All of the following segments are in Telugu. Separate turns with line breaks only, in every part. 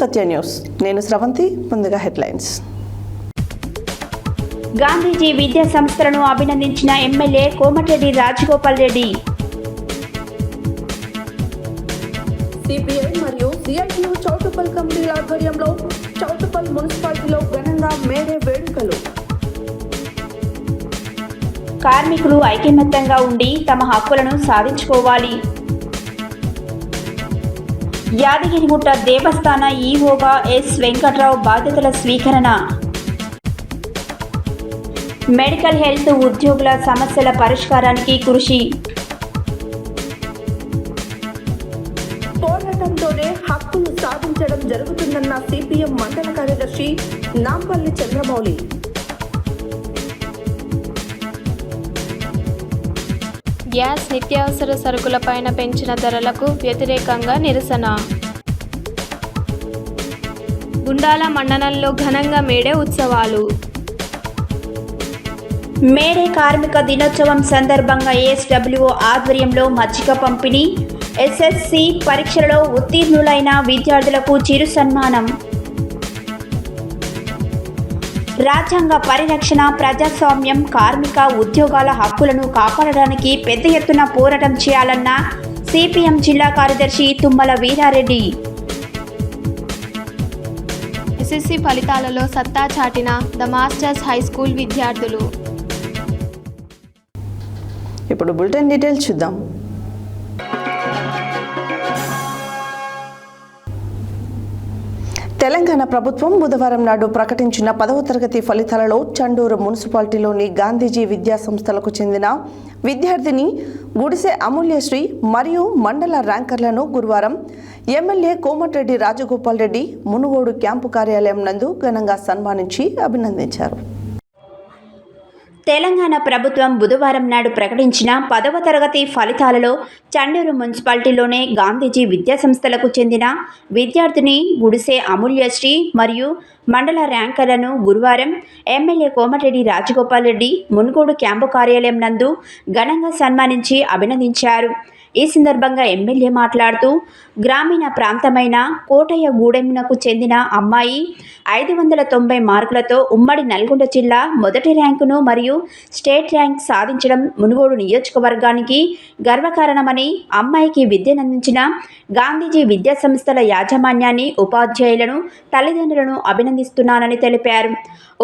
సత్య న్యూస్. నేను స్రవంతి. ముందుగా హెడ్లైన్స్.
గాంధీజీ విద్యా సంస్థలను అభినందించిన ఎమ్మెల్యే కోమటిరెడ్డి రాజగోపాల్ రెడ్డి.
సిపిఐ మరియు సిఐటియు చౌటుప్పల్ కమిటీల ఆధ్వర్యంలో చౌటుప్పల్ మున్సిపాలిటీలో ఘనంగా మేడే వేడుకలు.
కార్మికులు ఐకమత్యంగా ఉండి తమ హక్కులను సాధించుకోవాలి. యాదగిరిగుట్ట దేవస్థాన ఈవోగా ఎస్ వెంకట్రావు బాధ్యతల స్వీకరణ. మెడికల్ హెల్త్ ఉద్యోగుల సమస్యల పరిష్కారానికి కృషి.
పోరాటంతోనే హక్కులు సాధించడం జరుగుతుందన్న సిపిఎం మండల కార్యదర్శి నాంపల్లి చంద్రమౌళి.
గ్యాస్ నిత్యావసర సరుకులపైన పెంచిన ధరలకు వ్యతిరేకంగా నిరసన. గుండాల మండలంలో ఘనంగా మేడే ఉత్సవాలు.
మేడే కార్మిక దినోత్సవం సందర్భంగా ఏఎస్డబ్ల్యూఓ ఆధ్వర్యంలో మజ్జిగ పంపిణీ. ఎస్ఎస్సి పరీక్షలలో ఉత్తీర్ణులైన విద్యార్థులకు చిరు సన్మానం. రాజ్యాంగ పరిరక్షణ, ప్రజాస్వామ్యం, కార్మిక ఉద్యోగాల హక్కులను కాపాడడానికి పెద్ద ఎత్తున పోరాటం చేయాలన్న సిపిఎం జిల్లా కార్యదర్శి తుమ్మల వీరారెడ్డి.
ఎస్ఎస్సి ఫలితాలలో సత్తా చాటిన ద మాస్టర్స్ హై స్కూల్ విద్యార్థులు.
ఇప్పుడు బులెటిన్ డీటెయిల్స్ చూద్దాం. తెలంగాణ ప్రభుత్వం బుధవారం నాడు ప్రకటించిన 10వ తరగతి ఫలితాలలో చండూరు మున్సిపాలిటీలోని గాంధీజీ విద్యా సంస్థలకు చెందిన విద్యార్థిని గుడిసె అమూల్యశ్రీ మరియు మండల ర్యాంకర్లను గురువారం ఎమ్మెల్యే కోమటిరెడ్డి రాజగోపాల్ రెడ్డి మునుగోడు క్యాంపు కార్యాలయం నందు ఘనంగా సన్మానించి అభినందించారు.
తెలంగాణ ప్రభుత్వం బుధవారం నాడు ప్రకటించిన 10వ తరగతి ఫలితాలలో చండూరు మున్సిపాలిటీలోనే గాంధీజీ విద్యా సంస్థలకు చెందిన విద్యార్థిని గుడిసె అమూల్యశ్రీ మరియు మండల ర్యాంకర్లను గురువారం ఎమ్మెల్యే కోమటిరెడ్డి రాజగోపాల్ రెడ్డి మునుగోడు క్యాంపు కార్యాలయం నందు ఘనంగా సన్మానించి అభినందించారు. ఈ సందర్భంగా ఎమ్మెల్యే మాట్లాడుతూ గ్రామీణ ప్రాంతమైన కోటయ్యగూడెంకు చెందిన అమ్మాయి 590 మార్కులతో ఉమ్మడి నల్గొండ జిల్లా మొదటి ర్యాంకును మరియు స్టేట్ ర్యాంక్ సాధించడం మునుగోడు నియోజకవర్గానికి గర్వకారణమని, అమ్మాయికి విద్యనందించిన గాంధీజీ విద్యా సంస్థల యాజమాన్యాన్ని, ఉపాధ్యాయులను, తల్లిదండ్రులను అభినందిస్తున్నానని తెలిపారు.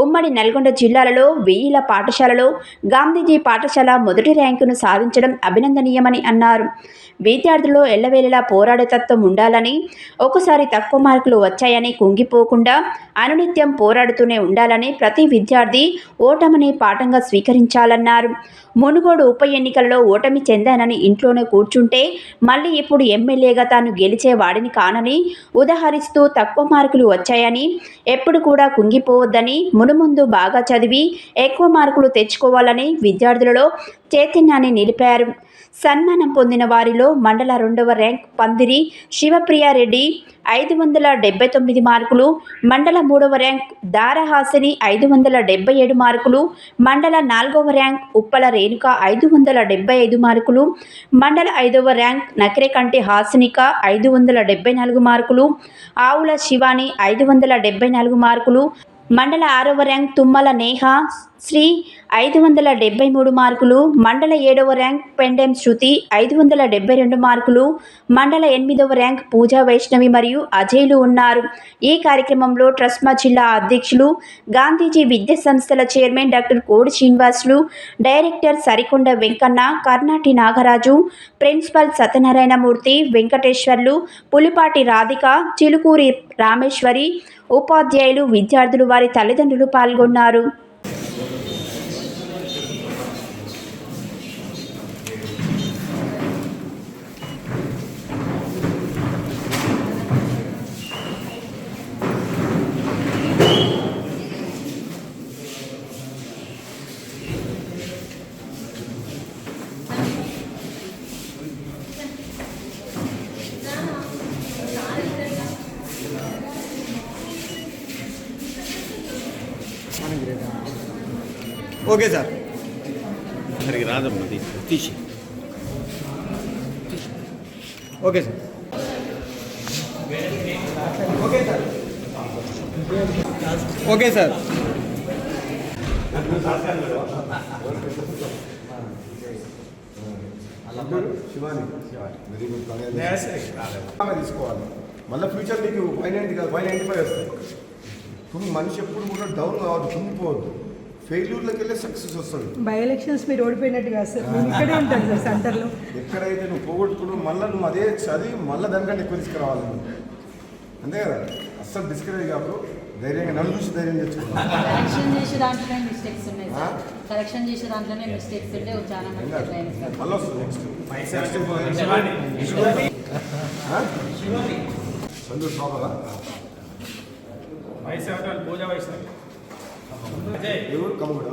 ఉమ్మడి నల్గొండ జిల్లాలలో 1000 పాఠశాలలో గాంధీజీ పాఠశాల మొదటి ర్యాంకును సాధించడం అభినందనీయమని అన్నారు. విద్యార్థుల్లో ఎల్లవేళలా పోరాడే తత్వం ఉండాలని, ఒకసారి తక్కువ మార్కులు వచ్చాయని కుంగిపోకుండా అనునిత్యం పోరాడుతూనే ఉండాలని, ప్రతి విద్యార్థి ఓటమిని పాఠంగా స్వీకరించాలన్నారు. మునుగోడు ఉప ఎన్నికలలో ఓటమి చెందానని ఇంట్లోనే కూర్చుంటే మళ్ళీ ఇప్పుడు ఎమ్మెల్యేగా తాను గెలిచేవాడిని కానని ఉదాహరిస్తూ, తక్కువ మార్కులు వచ్చాయని ఎప్పుడు కూడా కుంగిపోవద్దని, మునుముందు బాగా చదివి ఎక్కువ మార్కులు తెచ్చుకోవాలని విద్యార్థులలో చైతన్యాన్ని నిలిపారు. సన్మానం పొందిన వారిలో మండల 2వ ర్యాంక్ పందిరి శివప్రియారెడ్డి 579 మార్కులు, మండల 3వ ర్యాంక్ దారహాసిని 577 మార్కులు, మండల 4వ ర్యాంక్ ఉప్పల రేణుక 575 మార్కులు, మండల 5వ ర్యాంక్ నకిరేకంటి హాసినిక 574 మార్కులు, ఆవుల శివాని 574 మార్కులు, మండల 6వ ర్యాంక్ తుమ్మల నేహ శ్రీ 573 మార్కులు, మండల 7వ ర్యాంక్ పెండెం శృతి 572 మార్కులు, మండల 8వ ర్యాంక్ పూజా వైష్ణవి మరియు అజయ్లు ఉన్నారు. ఈ కార్యక్రమంలో ట్రస్మా జిల్లా అధ్యక్షులు, గాంధీజీ విద్యా సంస్థల చైర్మన్ డాక్టర్ కోడి శ్రీనివాసులు, డైరెక్టర్ సరికొండ వెంకన్న, కర్నాటి నాగరాజు, ప్రిన్సిపల్ సత్యనారాయణమూర్తి, వెంకటేశ్వర్లు, పులిపాటి రాధిక, చిలుకూరి రామేశ్వరి, ఉపాధ్యాయులు, విద్యార్థులు, వారి తల్లిదండ్రులు పాల్గొన్నారు.
Okay sir. సరిగ్గా రాదమ్మా తీసి. Okay sir. Okay sir.
Shivani very good తీసుకోవాలి. మళ్ళీ ఫ్యూచర్ నీకు 590 కాదు 595 వస్తాయి. ఇప్పుడు మనిషి ఎప్పుడు కూడా డౌన్ కావద్దు, కుంగిపోవద్దు. ఫెయిల్యూర్లోకి వెళ్ళే సక్సెస్ వస్తుంది.
బై ఎలక్షన్స్ మీరు ఓడిపోయినట్టు కాదు సార్, మీరు ఇక్కడే ఉంటారు సార్ సెంటర్లో.
ఎక్కడైతే నువ్వు పోగొట్టుకున్నావు మళ్ళీ నువ్వు అదే చదివి మళ్ళీ దానికంటే ఎక్కువ తీసుకురావాలి నువ్వు, అంతే కదా. అస్సలు డిస్కరేజ్ కాదు, ధైర్యంగా నన్ను చూసి ధైర్యం తెచ్చుకున్నాను.
కరెక్షన్ చేసే దాంట్లోనే మిస్టేక్స్ ఉన్నాయి సార్. కరెక్షన్ చేసే దాంట్లోనే మిస్టేక్స్ ఉంటే చాలా మంది
మళ్ళీ వస్తుంది నెక్స్ట్ సందూర్ బాబా ఎవరు కమ్ముడా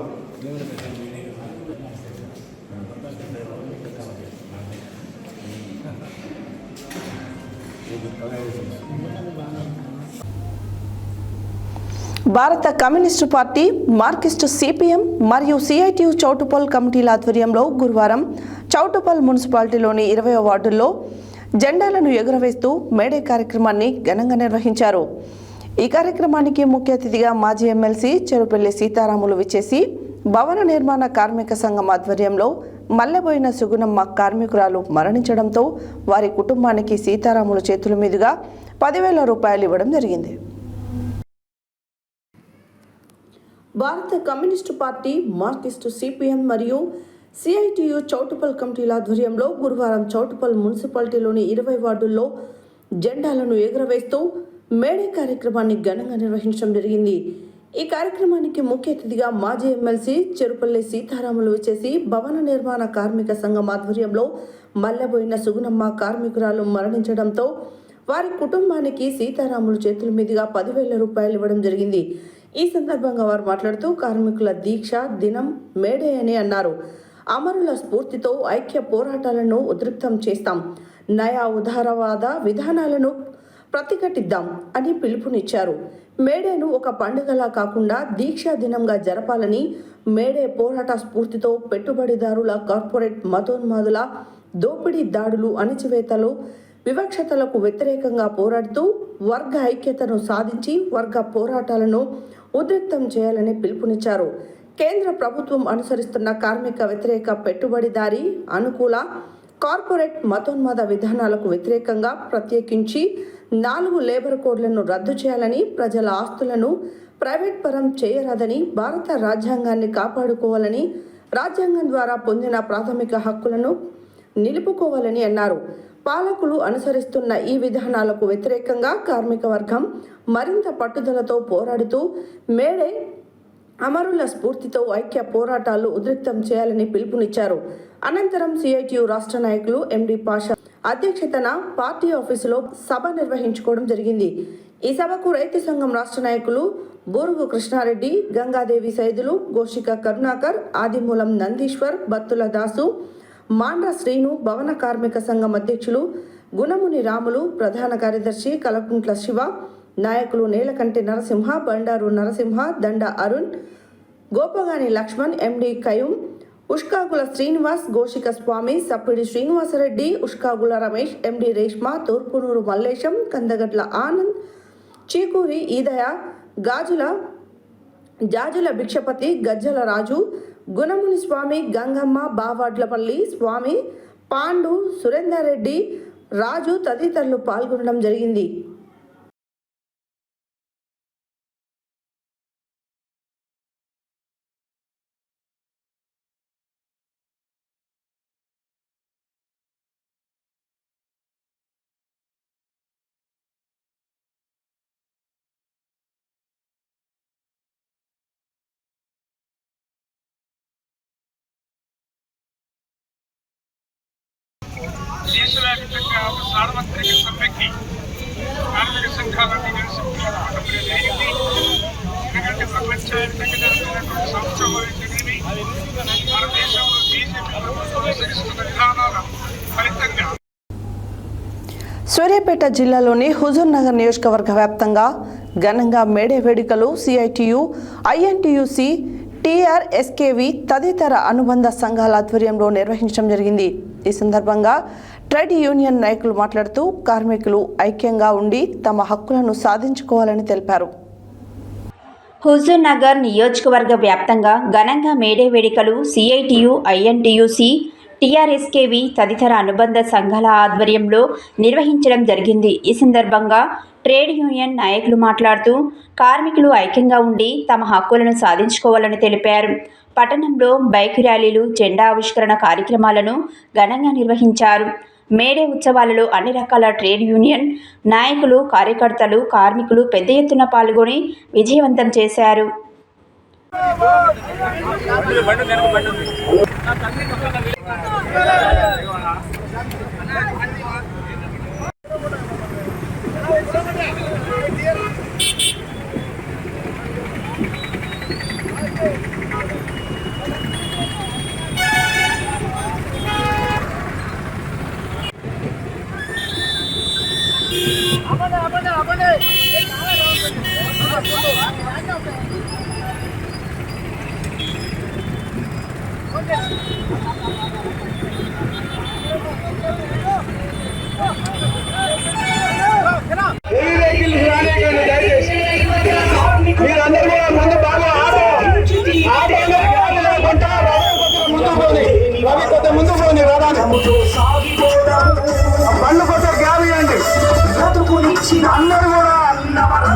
భారత కమ్యూనిస్టు పార్టీ, మార్కిస్టు సిపిఎం మరియు సిఐటియు చౌటుప్పల్ కమిటీల ఆధ్వర్యంలో గురువారం చౌటుప్పల్ మున్సిపాలిటీలోని 20వ వార్డుల్లో జెండాలను ఎగురవేస్తూ మేడే కార్యక్రమాన్ని ఘనంగా నిర్వహించారు. ఈ కార్యక్రమానికి ముఖ్య అతిథిగా మాజీ ఎమ్మెల్సీ చెరుపల్లి సీతారాములు విచ్చేసి భవన నిర్మాణ కార్మిక సంఘం ఆధ్వర్యంలో మల్లెబోయిన సుగుణమ్మ కార్మికురాలు మరణించడంతో వారి కుటుంబానికి సీతారాముల చేతుల మీదుగా 10,000 రూపాయలు ఇవ్వడం జరిగింది. భారత కమ్యూనిస్టు పార్టీ, మార్కిస్టు సిపిఎం మరియు సిఐటియు చౌటుప్పల్ కమిటీల ఆధ్వర్యంలో గురువారం చౌటుప్పల్ మున్సిపాలిటీలోని 20 వార్డుల్లో జెండాలను ఎగురవేస్తూ మేడే కార్యక్రమాన్ని ఘనంగా నిర్వహించడం జరిగింది. ఈ కార్యక్రమానికి ముఖ్య అతిథిగా మాజీ ఎమ్మెల్సీ చెరుపల్లి సీతారాములు వచ్చేసి భవన నిర్మాణ కార్మిక సంఘం ఆధ్వర్యంలో మల్లెబోయిన సుగుణమ్మ కార్మికురాలు మరణించడంతో వారి కుటుంబానికి సీతారాములు చేతుల మీదుగా 10,000 రూపాయలు ఇవ్వడం జరిగింది. ఈ సందర్భంగా వారు మాట్లాడుతూ కార్మికుల దీక్ష దినం మేడే అని అన్నారు. అమరుల స్ఫూర్తితో ఐక్య పోరాటాలను ఉధృతం చేస్తాం, నయా ఉదారవాద విధానాలను ప్రతిఘటిద్దాం అని పిలుపునిచ్చారు. మేడేను ఒక పండుగలా కాకుండా దీక్షా దినంగా జరపాలని, మేడే పోరాట స్ఫూర్తితో పెట్టుబడిదారుల కార్పొరేట్ మతోన్మాదుల దోపిడీ దాడులు, అణచివేతలు, వివక్షతలకు వ్యతిరేకంగా పోరాడుతూ వర్గ ఐక్యతను సాధించి వర్గ పోరాటాలను ఉద్రిక్తం చేయాలని పిలుపునిచ్చారు. కేంద్ర ప్రభుత్వం అనుసరిస్తున్న కార్మిక వ్యతిరేక పెట్టుబడిదారీ అనుకూల కార్పొరేట్ మతోన్మాద విధానాలకు వ్యతిరేకంగా ప్రత్యేకించి 4 లేబర్ కోడ్లను రద్దు చేయాలని, ప్రజల ఆస్తులను ప్రైవేట్ పరం చేయరాదని, భారత రాజ్యాంగాన్ని కాపాడుకోవాలని, రాజ్యాంగం ద్వారా పొందిన ప్రాథమిక హక్కులను నిలుపుకోవాలని అన్నారు. పాలకులు అనుసరిస్తున్న ఈ విధానాలకు వ్యతిరేకంగా కార్మిక వర్గం మరింత పట్టుదలతో పోరాడుతూ మేడే అమరుల స్ఫూర్తితో ఐక్య పోరాటాలు ఉధృతం చేయాలని పిలుపునిచ్చారు. అనంతరం సిఐటియు రాష్ట్ర నాయకులు ఎండి పాషా అధ్యక్షతన పార్టీ ఆఫీసులో సభ నిర్వహించుకోవడం జరిగింది. ఈ సభకు రైతు సంఘం రాష్ట్ర నాయకులు బూరుగు కృష్ణారెడ్డి, గంగాదేవి సైదులు, గోషిక కరుణాకర్, ఆదిమూలం నందీశ్వర్, బత్తుల దాసు, మాండ్ర శ్రీను, భవన కార్మిక సంఘం అధ్యక్షులు గుణముని రాములు, ప్రధాన కార్యదర్శి కలకుంట్ల శివ, నాయకులు నేలకంటి నరసింహ, బండారు నరసింహ, దండ అరుణ్, గోపగాని లక్ష్మణ్, ఎండి కయూం, ఉష్కాగుల శ్రీనివాస్, గోషిక స్వామి, సప్పిడి శ్రీనివాసరెడ్డి, ఉష్కాగుల రమేష్, ఎండి రేష్మ, తూర్పునూరు మల్లేశం, కందగడ్ల ఆనంద్, చీకూరి ఈదయ, జాజుల భిక్షపతి, గజ్జల రాజు, గుణముని స్వామి, గంగమ్మ, బావాడ్లపల్లి స్వామి, పాండు, సురేందర్ రెడ్డి, రాజు తదితరులు పాల్గొనడం జరిగింది.
దేశవ్యాప్తంగా ఒక సార్వత్రిక సమ్మెకి కార్మిక సంఘాలన్నీ కలిసి పిలుపుకోవడం జరిగింది. ఎందుకంటే ప్రపంచవ్యాప్తంగా జరుగుతున్నటువంటి సంక్షోభం జరిగింది. మన దేశంలో బీజేపీ ప్రభుత్వం అనుసరిస్తున్న విధానాల ఫలితంగా
సూర్యాపేట జిల్లాలోని హుజూర్ నగర్ నియోజకవర్గ వ్యాప్తంగా ఘనంగా మేడే వేడుకలు సిఐటియు, ఐఎన్టీయూసీ, టీఆర్ఎస్కేవి తదితర అనుబంధ సంఘాల ఆధ్వర్యంలో నిర్వహించడం జరిగింది. ఈ సందర్భంగా ట్రేడ్ యూనియన్ నాయకులు మాట్లాడుతూ కార్మికులు ఐక్యంగా ఉండి తమ హక్కులను సాధించుకోవాలని తెలిపారు.
హుజూర్ నగర్ నియోజకవర్గ వ్యాప్తంగా ఘనంగా మేడే వేడుకలు సిఐటియు, ఐఎన్టీయూసీ, టీఆర్ఎస్కేవి తదితర అనుబంధ సంఘాల ఆధ్వర్యంలో నిర్వహించడం జరిగింది. ఈ సందర్భంగా ట్రేడ్ యూనియన్ నాయకులు మాట్లాడుతూ కార్మికులు ఐక్యంగా ఉండి తమ హక్కులను సాధించుకోవాలని తెలిపారు. పట్టణంలో బైక్ ర్యాలీలు, జెండా ఆవిష్కరణ కార్యక్రమాలను ఘనంగా నిర్వహించారు. మేడే ఉత్సవాలలో అన్ని రకాల ట్రేడ్ యూనియన్ నాయకులు, కార్యకర్తలు, కార్మికులు పెద్ద ఎత్తున పాల్గొని విజయవంతం చేశారు.
అందరూ కూడా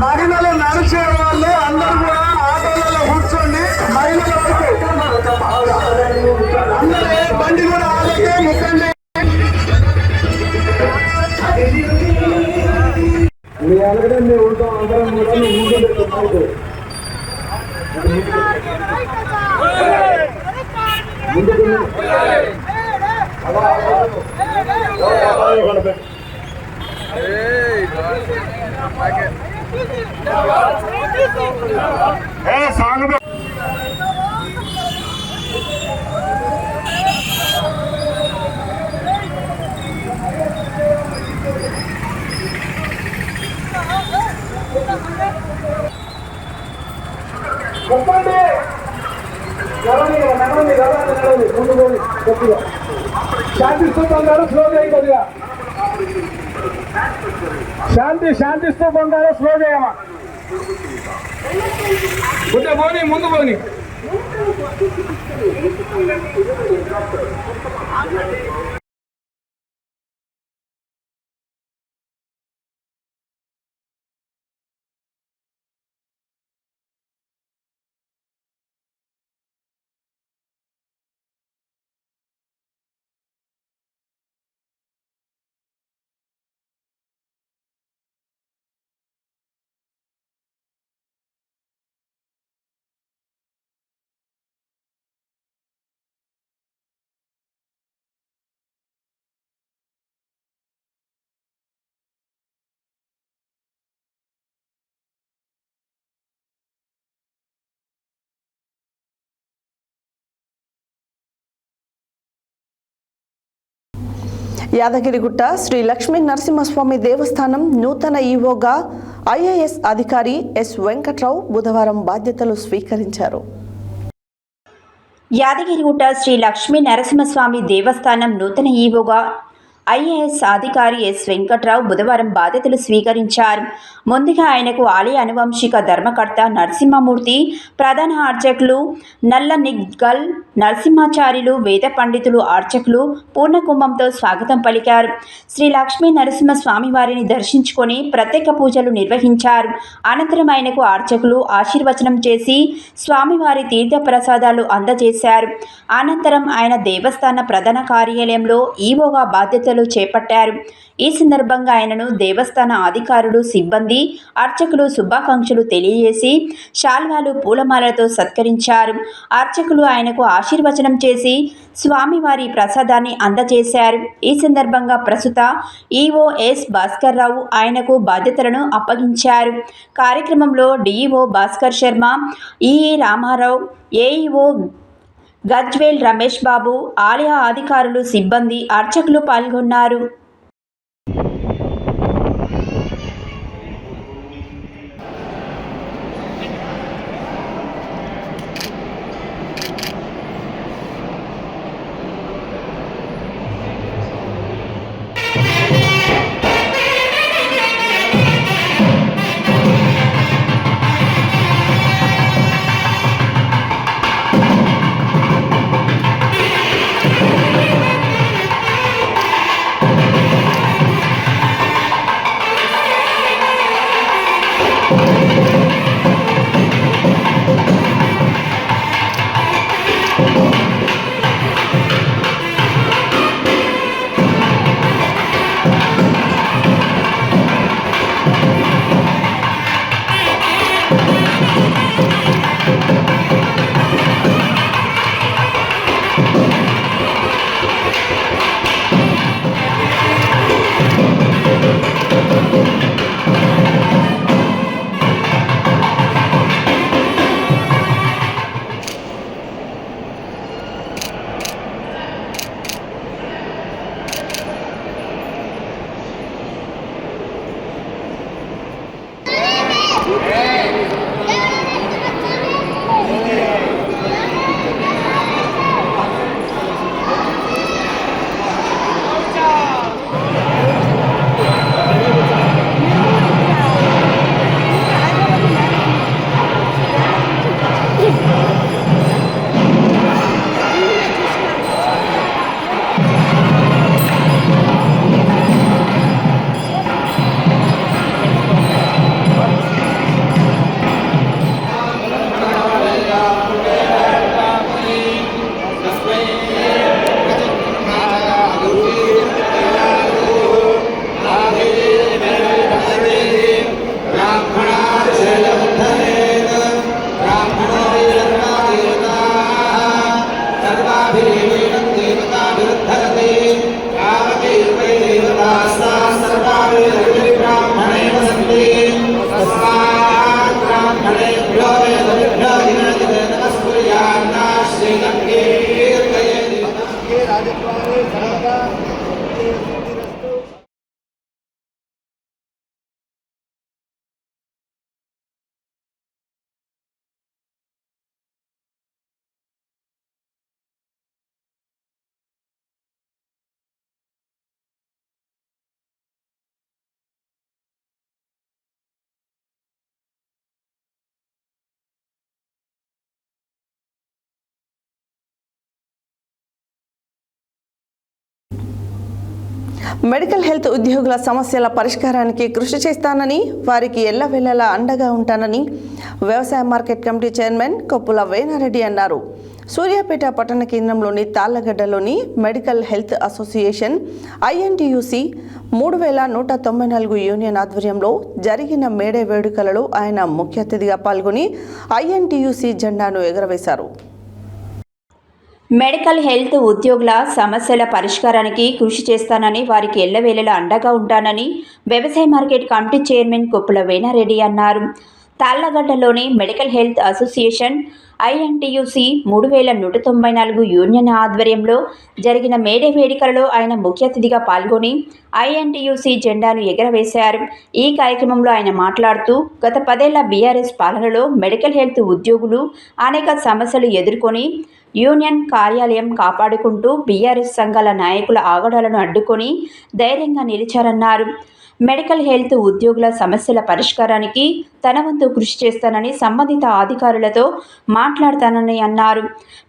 మహిళలు నడిచే వాళ్ళే అందరూ కూడా ఆటోలలో కూర్చోండి. మహిళల వరకు అందరూ బండి కూడా ఆలోచే ముఖ్యండి. మీ అలాగే మేము ఉంటాం. అందరం కూడా ముందు సాంగ్ చెప్పండి. ముందు పోయి కొద్దిగా శాంతిస్తూ గారు స్లో చేయి. కొద్దిగా శాంతిస్తూ బంగారు స్లో చేయమా. ముందు పోని ముందు పోని.
యాదగిరిగుట్ట శ్రీ లక్ష్మీ నరసింహస్వామి దేవస్థానం నూతన ఈవోగా ఐఏఎస్ అధికారి ఎస్ వెంకట్రావు బుధవారం బాధ్యతలు స్వీకరించారు.
యాదగిరిగుట్ట శ్రీ లక్ష్మీ నరసింహస్వామి దేవస్థానం నూతన ఈవోగా ఐఏఎస్ అధికారి ఎస్ వెంకట్రావు బుధవారం బాధ్యతలు స్వీకరించారు. ముందుగా ఆయనకు ఆలయ అనువంశిక ధర్మకర్త నరసింహమూర్తి, ప్రధాన అర్చకులు నల్ల నిగ్గల్ నరసింహాచార్యులు, వేద పండితులు, అర్చకులు పూర్ణకుంభంతో స్వాగతం పలికారు. శ్రీ లక్ష్మీ నరసింహ స్వామివారిని దర్శించుకొని ప్రత్యేక పూజలు నిర్వహించారు. అనంతరం ఆయనకు అర్చకులు ఆశీర్వచనం చేసి స్వామివారి తీర్థ ప్రసాదాలు అందజేశారు. అనంతరం ఆయన దేవస్థాన ప్రధాన కార్యాలయంలో ఈవోగా బాధ్యతలు చేపట్టారు. ఈ సందర్భంగా ఆయనను దేవస్థాన అధికారులు, సిబ్బంది, అర్చకులు శుభాకాంక్షలు తెలియజేసి శాల్వాలు, పూలమాలతో సత్కరించారు. అర్చకులు ఆయనకు ఆశీర్వచనం చేసి స్వామివారి ప్రసాదాన్ని అందజేశారు. ఈ సందర్భంగా ప్రస్తుత ఈవో ఎస్ భాస్కర్ రావు ఆయనకు బాధ్యతలను అప్పగించారు. కార్యక్రమంలో DEO Bhaskar Sharma, EE Ramarao, AEO Gajwel Ramesh Babu, ఆలయ అధికారులు, సిబ్బంది, అర్చకులు పాల్గొన్నారు.
మెడికల్ హెల్త్ ఉద్యోగుల సమస్యల పరిష్కారానికి కృషి చేస్తానని, వారికి ఎల్లవేళలా అండగా ఉంటానని వ్యవసాయ market committee chairman Koppula Venareddy అన్నారు. సూర్యాపేట పట్టణ కేంద్రంలోని తాళ్లగడ్డలోని medical health association INTUC 3194 union ఆధ్వర్యంలో జరిగిన మేడే వేడుకలలో ఆయన ముఖ్య అతిథిగా పాల్గొని INTUC జెండాను ఎగురవేశారు.
మెడికల్ హెల్త్ ఉద్యోగుల సమస్యల పరిష్కారానికి కృషి చేస్తానని, వారికి ఎల్లవేళలా అండగా ఉంటానని వ్యవసాయ market committee chairman Koppula Venareddy అన్నారు. తాళ్లగడ్డలోని medical health association INTUC 3194 union ఆధ్వర్యంలో జరిగిన మేడే వేడుకలలో ఆయన ముఖ్య అతిథిగా పాల్గొని INTUC జెండాను ఎగురవేశారు. ఈ కార్యక్రమంలో ఆయన మాట్లాడుతూ, గత 10 ఏళ్ల BRS పాలనలో మెడికల్ హెల్త్ ఉద్యోగులు అనేక సమస్యలు ఎదుర్కొని యూనియన్ కార్యాలయం కాపాడుకుంటూ BRS సంఘాల నాయకుల ఆగడాలను అడ్డుకొని ధైర్యంగా నిలిచారన్నారు. మెడికల్ హెల్త్ ఉద్యోగుల సమస్యల పరిష్కారానికి తన వంతు కృషి చేస్తానని, సంబంధిత అధికారులతో మాట్లాడతానని అన్నారు.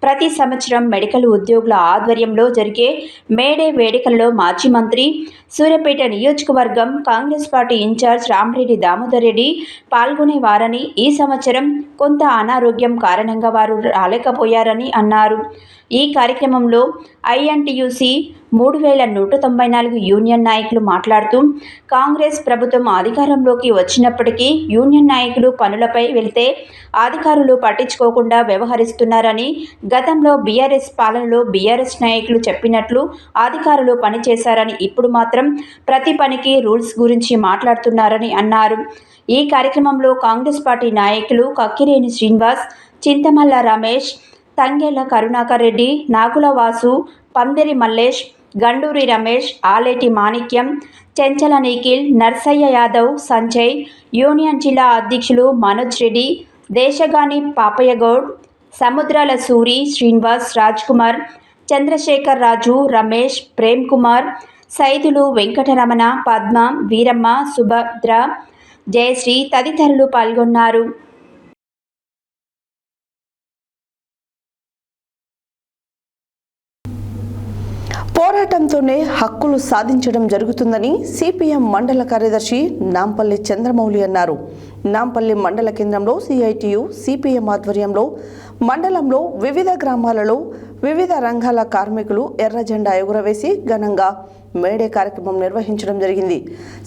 ప్రతి సంవత్సరం మెడికల్ ఉద్యోగుల ఆధ్వర్యంలో జరిగే మేడే వేడుకలలో మాజీ మంత్రి, సూర్యాపేట నియోజకవర్గం కాంగ్రెస్ పార్టీ ఇన్ఛార్జ్ రామిరెడ్డి దామోదర్ రెడ్డి పాల్గొనేవారని, ఈ సంవత్సరం కొంత అనారోగ్యం కారణంగా వారు రాలేకపోయారని అన్నారు. ఈ కార్యక్రమంలో INTUC 3194 యూనియన్ నాయకులు మాట్లాడుతూ, కాంగ్రెస్ ప్రభుత్వం అధికారంలోకి వచ్చినప్పటికీ యూనియన్ నాయకులు పనులపై వెళ్తే అధికారులు పట్టించుకోకుండా వ్యవహరిస్తున్నారని, గతంలో BRS పాలనలో BRS నాయకులు చెప్పినట్లు అధికారులు పనిచేశారని, ఇప్పుడు మాత్రం ప్రతి పనికి రూల్స్ గురించి మాట్లాడుతున్నారని అన్నారు. ఈ కార్యక్రమంలో కాంగ్రెస్ పార్టీ నాయకులు కక్కిరేని శ్రీనివాస్, చింతమల్ల రమేష్, తంగేళ్ల కరుణాకర్ రెడ్డి, నాగుల వాసు, పందిరి మల్లేష్, గండూరి రమేష్, ఆలేటి మాణిక్యం, చెంచల నిఖిల్, నర్సయ్య యాదవ్, సంజయ్, యూనియన్ జిల్లా అధ్యక్షులు మనోజ్ రెడ్డి, దేశగాని పాపయ్యగౌడ్, సముద్రాల సూరి, శ్రీనివాస్, రాజ్ కుమార్, చంద్రశేఖర్ రాజు, రమేష్, ప్రేమ్ కుమార్, సైదులు, వెంకటరమణ, పద్మ, వీరమ్మ, సుభద్ర, జయశ్రీ తదితరులు పాల్గొన్నారు.
పోరాటంతోనే హక్కులు సాధించడం జరుగుతుందని CPM మండల కార్యదర్శి నాంపల్లి చంద్రమౌళి అన్నారు. నాంపల్లి మండల కేంద్రంలో CITU CPM ఆధ్వర్యంలో మండలంలో వివిధ గ్రామాలలో వివిధ రంగాల కార్మికులు ఎర్ర జెండా ఎగురవేసి ఘనంగా మేడే కార్యక్రమం నిర్వహించడం జరిగింది.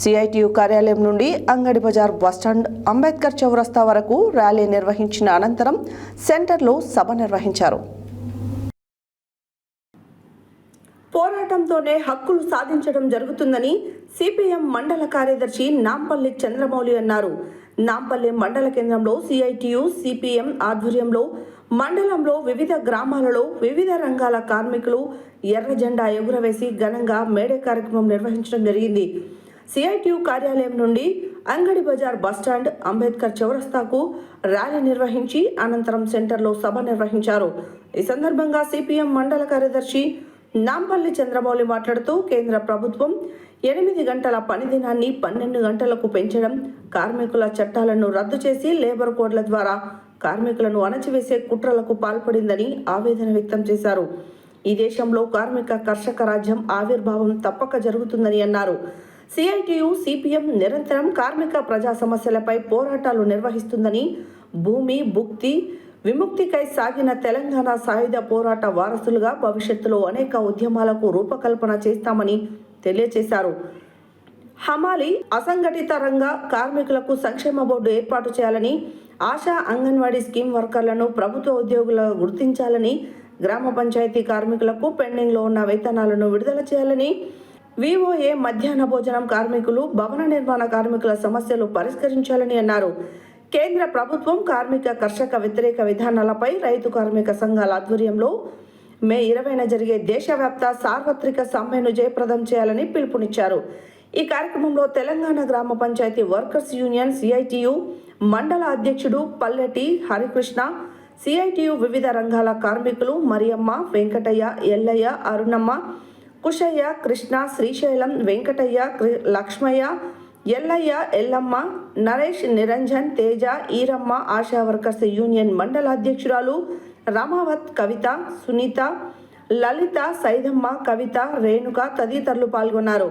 సిఐటియు కార్యాలయం నుండి అంగడి బజార్ బస్టాండ్ అంబేద్కర్ చౌరస్తా వరకు ర్యాలీ నిర్వహించిన అనంతరం సెంటర్లో సభ నిర్వహించారు.
పోరాటంతోనే హక్కులు సాధించడం జరుగుతుందని సిపిఎం మండల కార్యదర్శి నాంపల్లి చంద్రమౌళి అన్నారు. నాంపల్లి మండల కేంద్రంలో సిఐటియు సిపిఎం ఆధ్వర్యంలో మండలంలో వివిధ గ్రామాలలో వివిధ రంగాల కార్మికులు ఎర్ర జెండా ఎగురవేసి ఘనంగా మేడే కార్యక్రమం నిర్వహించడం జరిగింది. సిఐటియు కార్యాలయం నుండి అంగడి బజార్ బస్టాండ్ అంబేద్కర్ చౌరస్తాకు ర్యాలీ నిర్వహించి అనంతరం సెంటర్లో సభ నిర్వహించారు. ఈ సందర్భంగా సిపిఎం మండల కార్యదర్శి నాంపల్లి చంద్రమౌళి మాట్లాడుతూ కేంద్ర ప్రభుత్వం 8 గంటల పని దినాన్ని 12 గంటలకు పెంచడం, కార్మికుల చట్టాలను రద్దు చేసి లేబర్ కోడ్ల ద్వారా కార్మికులను అణచివేసే కుట్రలకు పాల్పడిందని ఆవేదన వ్యక్తం చేశారు. ఈ దేశంలో కార్మిక కర్షక రాజ్యం ఆవిర్భావం తప్పక జరుగుతుందని అన్నారు. సిఐటియు సిపిఎం నిరంతరం కార్మిక ప్రజా సమస్యలపై పోరాటాలు నిర్వహిస్తుందని, భూమి భుక్తి విముక్తికై సాగిన తెలంగాణ సాయుధ పోరాట వారసులుగా భవిష్యత్తులో అనేక ఉద్యమాలకు రూపకల్పన చేస్తామని తెలియజేశారు. హమాలి అసంఘటిత రంగ కార్మికులకు సంక్షేమ బోర్డు ఏర్పాటు చేయాలని, ఆశా అంగన్వాడీ స్కీమ్ వర్కర్లను ప్రభుత్వ ఉద్యోగులుగా గుర్తించాలని, గ్రామ పంచాయతీ కార్మికులకు పెండింగ్లో ఉన్న వేతనాలను విడుదల చేయాలని, విఓఏ మధ్యాహ్న భోజనం కార్మికులు, భవన నిర్మాణ కార్మికుల సమస్యలు పరిష్కరించాలని అన్నారు. కేంద్ర ప్రభుత్వం కార్మిక కర్షక వ్యతిరేక విధానాలపై రైతు కార్మిక సంఘాల ఆధ్వర్యంలో మే 20న జరిగే దేశవ్యాప్త సార్వత్రిక సమ్మెను జయప్రదం చేయాలని పిలుపునిచ్చారు. ఈ కార్యక్రమంలో తెలంగాణ గ్రామ పంచాయతీ వర్కర్స్ యూనియన్ సిఐటియు మండల అధ్యక్షుడు పల్లెటి హరికృష్ణ, సిఐటియు వివిధ రంగాల కార్మికులు మరియమ్మ, వెంకటయ్య, ఎల్లయ్య, అరుణమ్మ, కుషయ్య, కృష్ణ, శ్రీశైలం, వెంకటయ్య, లక్ష్మయ్య, ఎల్లయ్య, ఎల్లమ్మ, నరేష్, నిరంజన్, తేజ, ఈరమ్మ, ఆశా వర్కర్స్ యూనియన్ మండల అధ్యక్షురాలు రమావత్, కవిత, సునీత, లలిత, సైదమ్మ, కవిత, రేణుక తదితరులు పాల్గొన్నారు.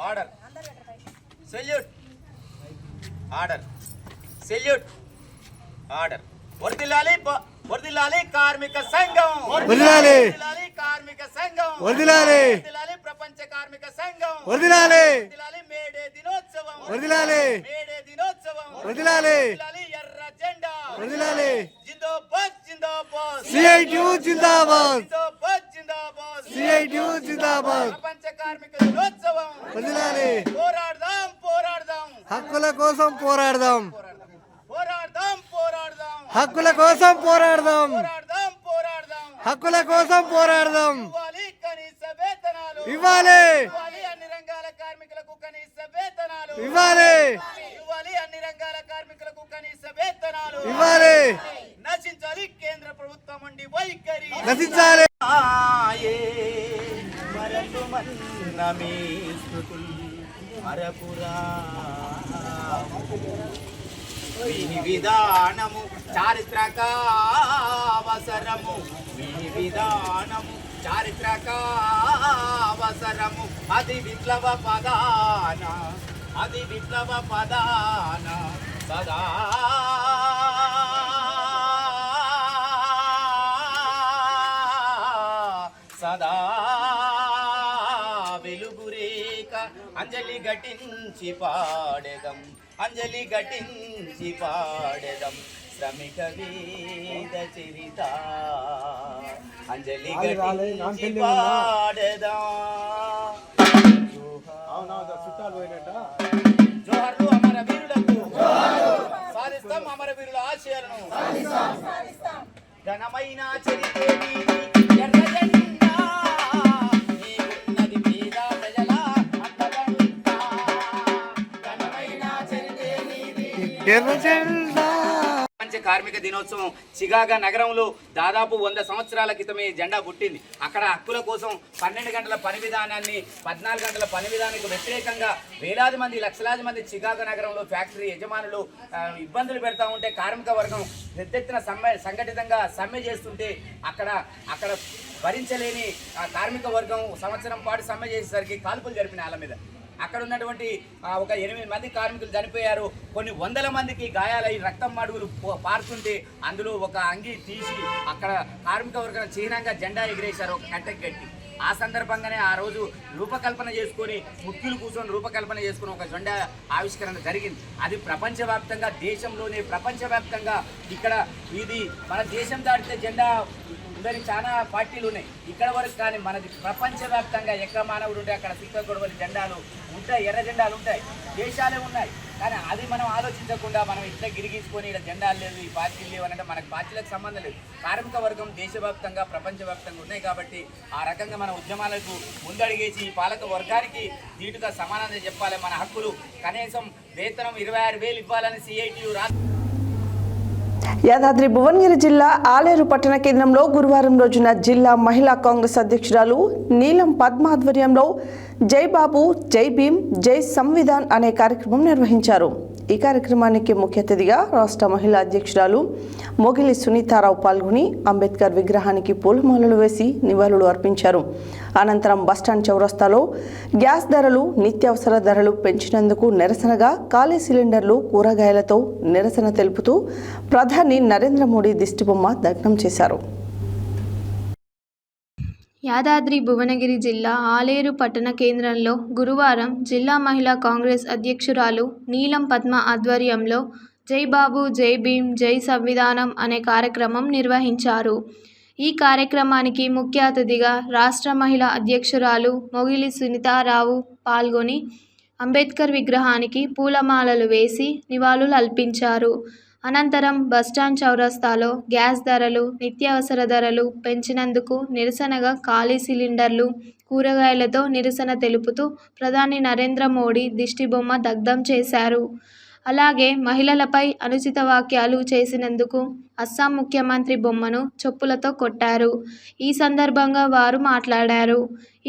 Order salute order salute order వర్ధిల్లాలి కార్మిక సంఘం వర్ధిల్లాలి కార్మిక సంఘం వర్ధిల్లాలి ప్రపంచ కార్మిక సంఘం వర్ధిల్లాలి మేడే దినోత్సవం వర్ధిల్లాలి మేడే దినోత్సవం వర్ధిల్లాలి ఎర్ర జెండా వర్ధిల్లాలి జిందాబాద్ జిందాబాద్ సిఐటియు జిందాబాద్ జిందాబాద్ జిందాబాద్ సిఐటియు జిందాబాద్ ప్రపంచ కార్మిక దినోత్సవం వర్ధిల్లాలి పోరాడదాం పోరాడదాం హక్కుల కోసం పోరాడదాం పోరాడదాం పోరాడదాం హక్కుల కోసం పోరాడదాం పోరాడదాం పోరాడదాం హక్కుల కోసం పోరాడదాం ఇవ్వాలి కనీస వేతనాలు ఇవ్వాలి అన్ని రంగాల కార్మికులకు కనీస వేతనాలు ఇవ్వాలి అన్ని రంగాల కార్మికులకు కనీస వేతనాలు ఇవ్వాలి నశించాలి కేంద్ర ప్రభుత్వం ఉండి వైఖరి నశించాలి మరటు మన్నమే స్తుతుల్ మరపురా వీని విధానము చారిత్రక అవసరము వీని విధానము చారిత్రక అవసరము అది విప్లవ పదాన సదా సదా వెలుగురేక అంజలి ఘటించి పాడెదం శ్రమిక వేద చరిత అంజలి ఘటించి పాడెదం జోహార్లు అమర వీరులకు సాధిస్తాం అమర వీరుల ఆశయాలను ఘనమైన చరిత్ర ఎర్ర జెండా ప్రపంచ కార్మిక దినోత్సవం చికాగో నగరంలో దాదాపు 100 సంవత్సరాల క్రితమే జెండా పుట్టింది. అక్కడ హక్కుల కోసం 12 గంటల పని విధానాన్ని 14 గంటల పని విధానానికి వ్యతిరేకంగా వేలాది మంది లక్షలాది మంది చికాగో నగరంలో ఫ్యాక్టరీ యజమానులు ఇబ్బందులు పెడతా ఉంటే కార్మిక వర్గం పెద్ద ఎత్తున సంఘటితంగా సమ్మె చేస్తుంటే అక్కడ భరించలేని కార్మిక వర్గం సంవత్సరం పాటు సమ్మె చేసేసరికి కాల్పులు జరిపిన వాళ్ళ మీద. అక్కడ ఉన్నటువంటి ఒక 8 మంది కార్మికులు చనిపోయారు. కొన్ని వందల మందికి గాయాలై రక్తం మడుగులు పారుతుంటే అందులో ఒక అంగి తీసి అక్కడ కార్మిక వర్గం చిహ్నంగా జెండా ఎగిరేశారు ఒక కట్టెకి కట్టి. ఆ సందర్భంగానే ఆ రోజు రూపకల్పన చేసుకొని ముఖ్యులు కూర్చొని రూపకల్పన చేసుకుని ఒక జెండా ఆవిష్కరణ జరిగింది. అది ప్రపంచవ్యాప్తంగా దేశంలోనే ప్రపంచవ్యాప్తంగా ఇక్కడ ఇది మన దేశం దాటితే జెండా ఉందని చాలా పార్టీలు ఉన్నాయి ఇక్కడ వరకు, కానీ మనది ప్రపంచవ్యాప్తంగా ఎక్కడ మానవుడు ఉంటే అక్కడ సిక్క గొడవలి జెండాలు ఉంటాయి, ఎర్ర జెండాలు ఉంటాయి, దేశాలే ఉన్నాయి. కానీ అది మనం ఆలోచించకుండా మనం ఇట్లా గిరిగించుకొని ఇక్కడ జెండాలు లేవు, ఈ పార్టీలు లేవు అంటే మనకు పార్టీలకు సంబంధం లేదు. కార్మిక వర్గం దేశవ్యాప్తంగా ప్రపంచవ్యాప్తంగా ఉన్నాయి కాబట్టి ఆ రకంగా మన ఉద్యమాలకు ముందడిగేసి ఈ పాలక వర్గానికి దీటుగా సమానంగా చెప్పాలి. మన హక్కులు కనీసం వేతనం 26,000 ఇవ్వాలని CITU
యాదాద్రి భువనగిరి జిల్లా ఆలేరు పట్టణ కేంద్రంలో గురువారం రోజున జిల్లా మహిళా కాంగ్రెస్ అధ్యక్షురాలు నీలం పద్మ ఆధ్వర్యంలో జై బాబు జై భీమ్ జై సంవిధాన్ అనే కార్యక్రమం నిర్వహించారు. ఈ కార్యక్రమానికి ముఖ్య అతిథిగా రాష్ట్ర మహిళా అధ్యక్షురాలు మొగిలి సునీతారావు పాల్గొని అంబేద్కర్ విగ్రహానికి పూలమాలలు వేసి నివాళులు అర్పించారు. అనంతరం బస్టాండ్ చౌరస్తాలో గ్యాస్ ధరలు నిత్యావసర ధరలు పెంచినందుకు నిరసనగా ఖాళీ సిలిండర్లు కూరగాయలతో నిరసన తెలుపుతూ ప్రధాని నరేంద్ర మోడీ దిష్టిబొమ్మ దగ్ధం చేశారు.
యాదాద్రి భువనగిరి జిల్లా ఆలేరు పట్టణ కేంద్రంలో గురువారం జిల్లా మహిళా కాంగ్రెస్ అధ్యక్షురాలు నీలం పద్మ ఆధ్వర్యంలో జై బాబు జై భీమ్ జై సంవిధానం అనే కార్యక్రమం నిర్వహించారు. ఈ కార్యక్రమానికి ముఖ్య అతిథిగా రాష్ట్ర మహిళా అధ్యక్షురాలు మొగిలి సునీతారావు పాల్గొని అంబేద్కర్ విగ్రహానికి పూలమాలలు వేసి నివాళులు అర్పించారు. అనంతరం బస్టాండ్ చౌరస్తాలో గ్యాస్ ధరలు నిత్యావసర ధరలు పెంచినందుకు నిరసనగా ఖాళీ సిలిండర్లు కూరగాయలతో నిరసన తెలుపుతూ ప్రధాని నరేంద్ర మోడీ దిష్టిబొమ్మ దగ్ధం చేశారు. అలాగే మహిళలపై అనుచిత వ్యాఖ్యలు చేసినందుకు అస్సాం ముఖ్యమంత్రి బొమ్మను చెప్పులతో కొట్టారు. ఈ సందర్భంగా వారు మాట్లాడారు.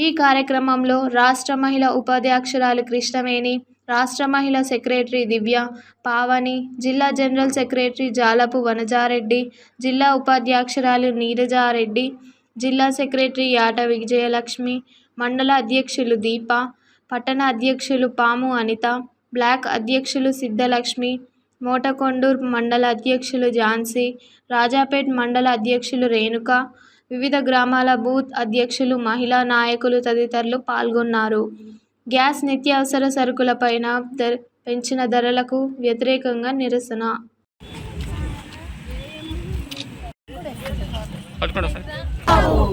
ఈ కార్యక్రమంలో రాష్ట్ర మహిళా ఉపాధ్యక్షురాలు కృష్ణవేణి, రాష్ట్ర మహిళా సెక్రటరీ దివ్య పావని, జిల్లా జనరల్ సెక్రటరీ జాలపు వనజారెడ్డి, జిల్లా ఉపాధ్యక్షురాలు నీరజారెడ్డి, జిల్లా సెక్రటరీ యాట విజయలక్ష్మి, మండల అధ్యక్షులు దీప, పట్టణ అధ్యక్షులు పాము అనిత, బ్లాక్ అధ్యక్షులు సిద్ధలక్ష్మి, మోటకొండూర్ మండల అధ్యక్షులు ఝాన్సీ, రాజాపేట్ మండల అధ్యక్షులు రేణుక, వివిధ గ్రామాల బూత్ అధ్యక్షులు, మహిళా నాయకులు తదితరులు పాల్గొన్నారు. గ్యాస్ నిత్యావసర సరుకులపైన పెంచిన ధరలకు వ్యతిరేకంగా నిరసన.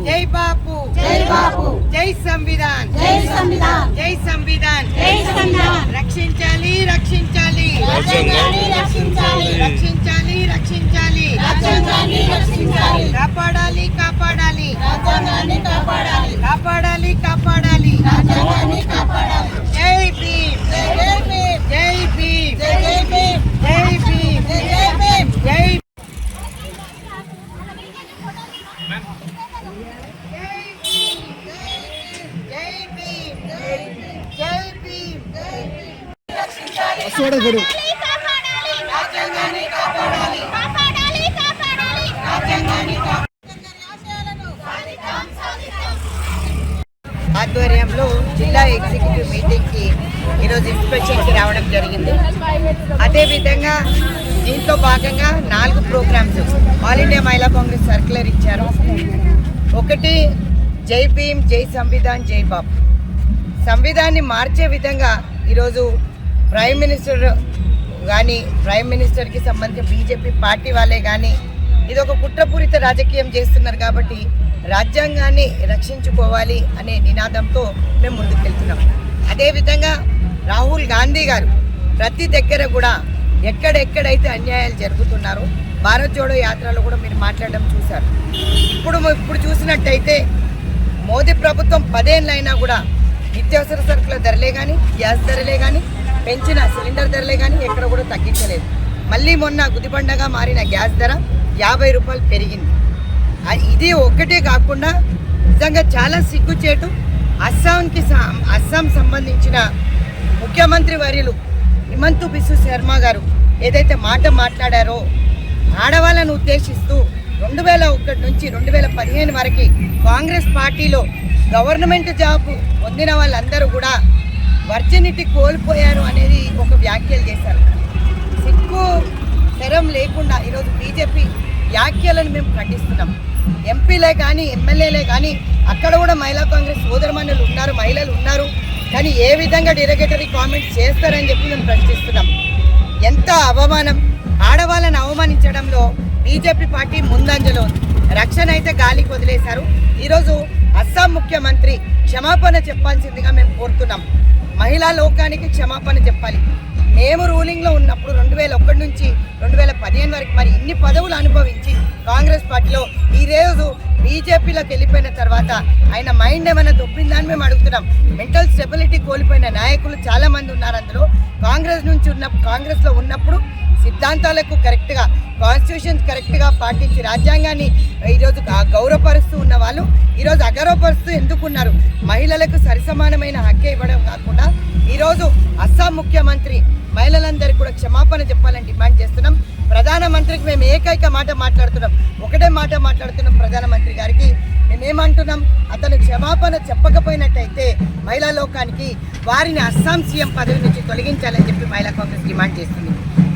జై బాపు జై బాపు జై సంవిధాన్ జై సంవిధాన్ జై సంవిధాన్ జై సంవిధాన్ రక్షించాలి రక్షించాలి రక్షించాలి రక్షించాలి రక్షించాలి రక్షించాలి రాజ్యాంగాన్ని రక్షించాలి కాపాడాలి కాపాడాలి రాజ్యాంగాన్ని కాపాడాలి కాపాడాలి కాపాడాలి రాజ్యాంగాన్ని కాపాడాలి జై భీమ్ జై భీమ్ జై భీమ్ జై భీమ్ జై భీమ్ జై భీమ్ జై ఆధ్వర్యంలో జిల్లా ఎగ్జిక్యూటివ్ మీటింగ్కి ఈరోజు ఇన్స్పెక్షన్కి రావడం జరిగింది. అదేవిధంగా దీంతో భాగంగా 4 ప్రోగ్రామ్స్ ఆల్ ఇండియా మహిళా కాంగ్రెస్ సర్క్యులర్ ఇచ్చారు. ఒకటి జై భీమ్ జై సంవిధాన్ జై బాబు. సంవిధాన్ని మార్చే విధంగా ఈరోజు ప్రైమ్ మినిస్టర్ కానీ ప్రైమ్ మినిస్టర్కి సంబంధించిన బీజేపీ పార్టీ వాళ్ళే కానీ ఇది ఒక కుట్రపూరిత రాజకీయం చేస్తున్నారు. కాబట్టి రాజ్యాంగాన్ని రక్షించుకోవాలి అనే నినాదంతో మేము ముందుకెళ్తున్నాం. అదేవిధంగా రాహుల్ గాంధీ గారు ప్రతి దగ్గర కూడా ఎక్కడెక్కడైతే అన్యాయాలు జరుగుతున్నారో భారత్ జోడో యాత్రలో కూడా మీరు మాట్లాడడం చూశారు. ఇప్పుడు చూసినట్టయితే మోదీ ప్రభుత్వం 10 ఏళ్ళైనా కూడా నిత్యావసర సరుకుల ధరలే కానీ గ్యాస్ ధరలే కానీ పెంచిన సిలిండర్ ధరలే కానీ ఎక్కడ కూడా తగ్గించలేదు. మళ్ళీ మొన్న గుదిబండగా మారిన గ్యాస్ ధర 50 రూపాయలు పెరిగింది. ఇది ఒక్కటే కాకుండా నిజంగా చాలా సిగ్గుచేటు. అస్సాం సంబంధించిన ముఖ్యమంత్రి వర్యులు హిమంతు బిశ్వ శర్మ గారు ఏదైతే మాట మాట్లాడారో ఆడవాళ్ళను ఉద్దేశిస్తూ 2001 నుంచి 2015 వరకు కాంగ్రెస్ పార్టీలో గవర్నమెంట్ జాబ్ పొందిన వాళ్ళందరూ కూడా వర్జినిటీ కోల్పోయారు అనేది ఒక వ్యాఖ్యలు చేశారు. సిగ్గు శరం లేకుండా ఈరోజు బీజేపీ వ్యాఖ్యలను మేము ఖండిస్తున్నాం. ఎంపీలే కానీ ఎమ్మెల్యేలే కానీ అక్కడ కూడా మహిళా కాంగ్రెస్ సోదరమణులు ఉన్నారు, మహిళలు ఉన్నారు. కానీ ఏ విధంగా డెరగేటరీ కామెంట్స్ చేస్తారని చెప్పి మేము ప్రశ్నిస్తున్నాం. ఎంత అవమానం! ఆడవాళ్ళని అవమానించడంలో బీజేపీ పార్టీ ముందంజలో ఉంది. రక్షణ అయితే గాలికి వదిలేశారు. ఈరోజు అస్సాం ముఖ్యమంత్రి క్షమాపణ చెప్పాల్సిందిగా మేము కోరుతున్నాం. మహిళా లోకానికి క్షమాపణ చెప్పాలి. మేము రూలింగ్లో ఉన్నప్పుడు 2001 నుంచి 2015 వరకు మరి ఇన్ని పదవులు అనుభవించి కాంగ్రెస్ పార్టీలో ఈరోజు బీజేపీలోకి వెళ్ళిపోయిన తర్వాత ఆయన మైండ్ ఏమైనా దొబ్బిందని మేము అడుగుతున్నాం. మెంటల్ స్టెబిలిటీ కోల్పోయిన నాయకులు చాలామంది ఉన్నారు. అందులో కాంగ్రెస్లో ఉన్నప్పుడు సిద్ధాంతాలకు కరెక్ట్గా, కాన్స్టిట్యూషన్ కరెక్ట్గా పాటించి రాజ్యాంగాన్ని ఈరోజు గౌరవపరుస్తూ ఉన్న వాళ్ళు ఈరోజు అగౌరవపరుస్తూ ఎందుకున్నారు? మహిళలకు సరిసమానమైన హక్కే ఇవ్వడం కాకుండా ఈరోజు అస్సాం ముఖ్యమంత్రి మహిళలందరికీ కూడా క్షమాపణ చెప్పాలని డిమాండ్ చేస్తున్నాం. ప్రధానమంత్రికి మేము ఏకైక మాట మాట్లాడుతున్నాం, ఒకటే మాట మాట్లాడుతున్నాం. ప్రధానమంత్రి గారికి మేమేమంటున్నాం, అతను క్షమాపణ చెప్పకపోయినట్టయితే మహిళా లోకానికి వారిని అస్సాం సీఎం పదవి నుంచి తొలగించాలని చెప్పి మహిళా కాంగ్రెస్ డిమాండ్ చేస్తుంది.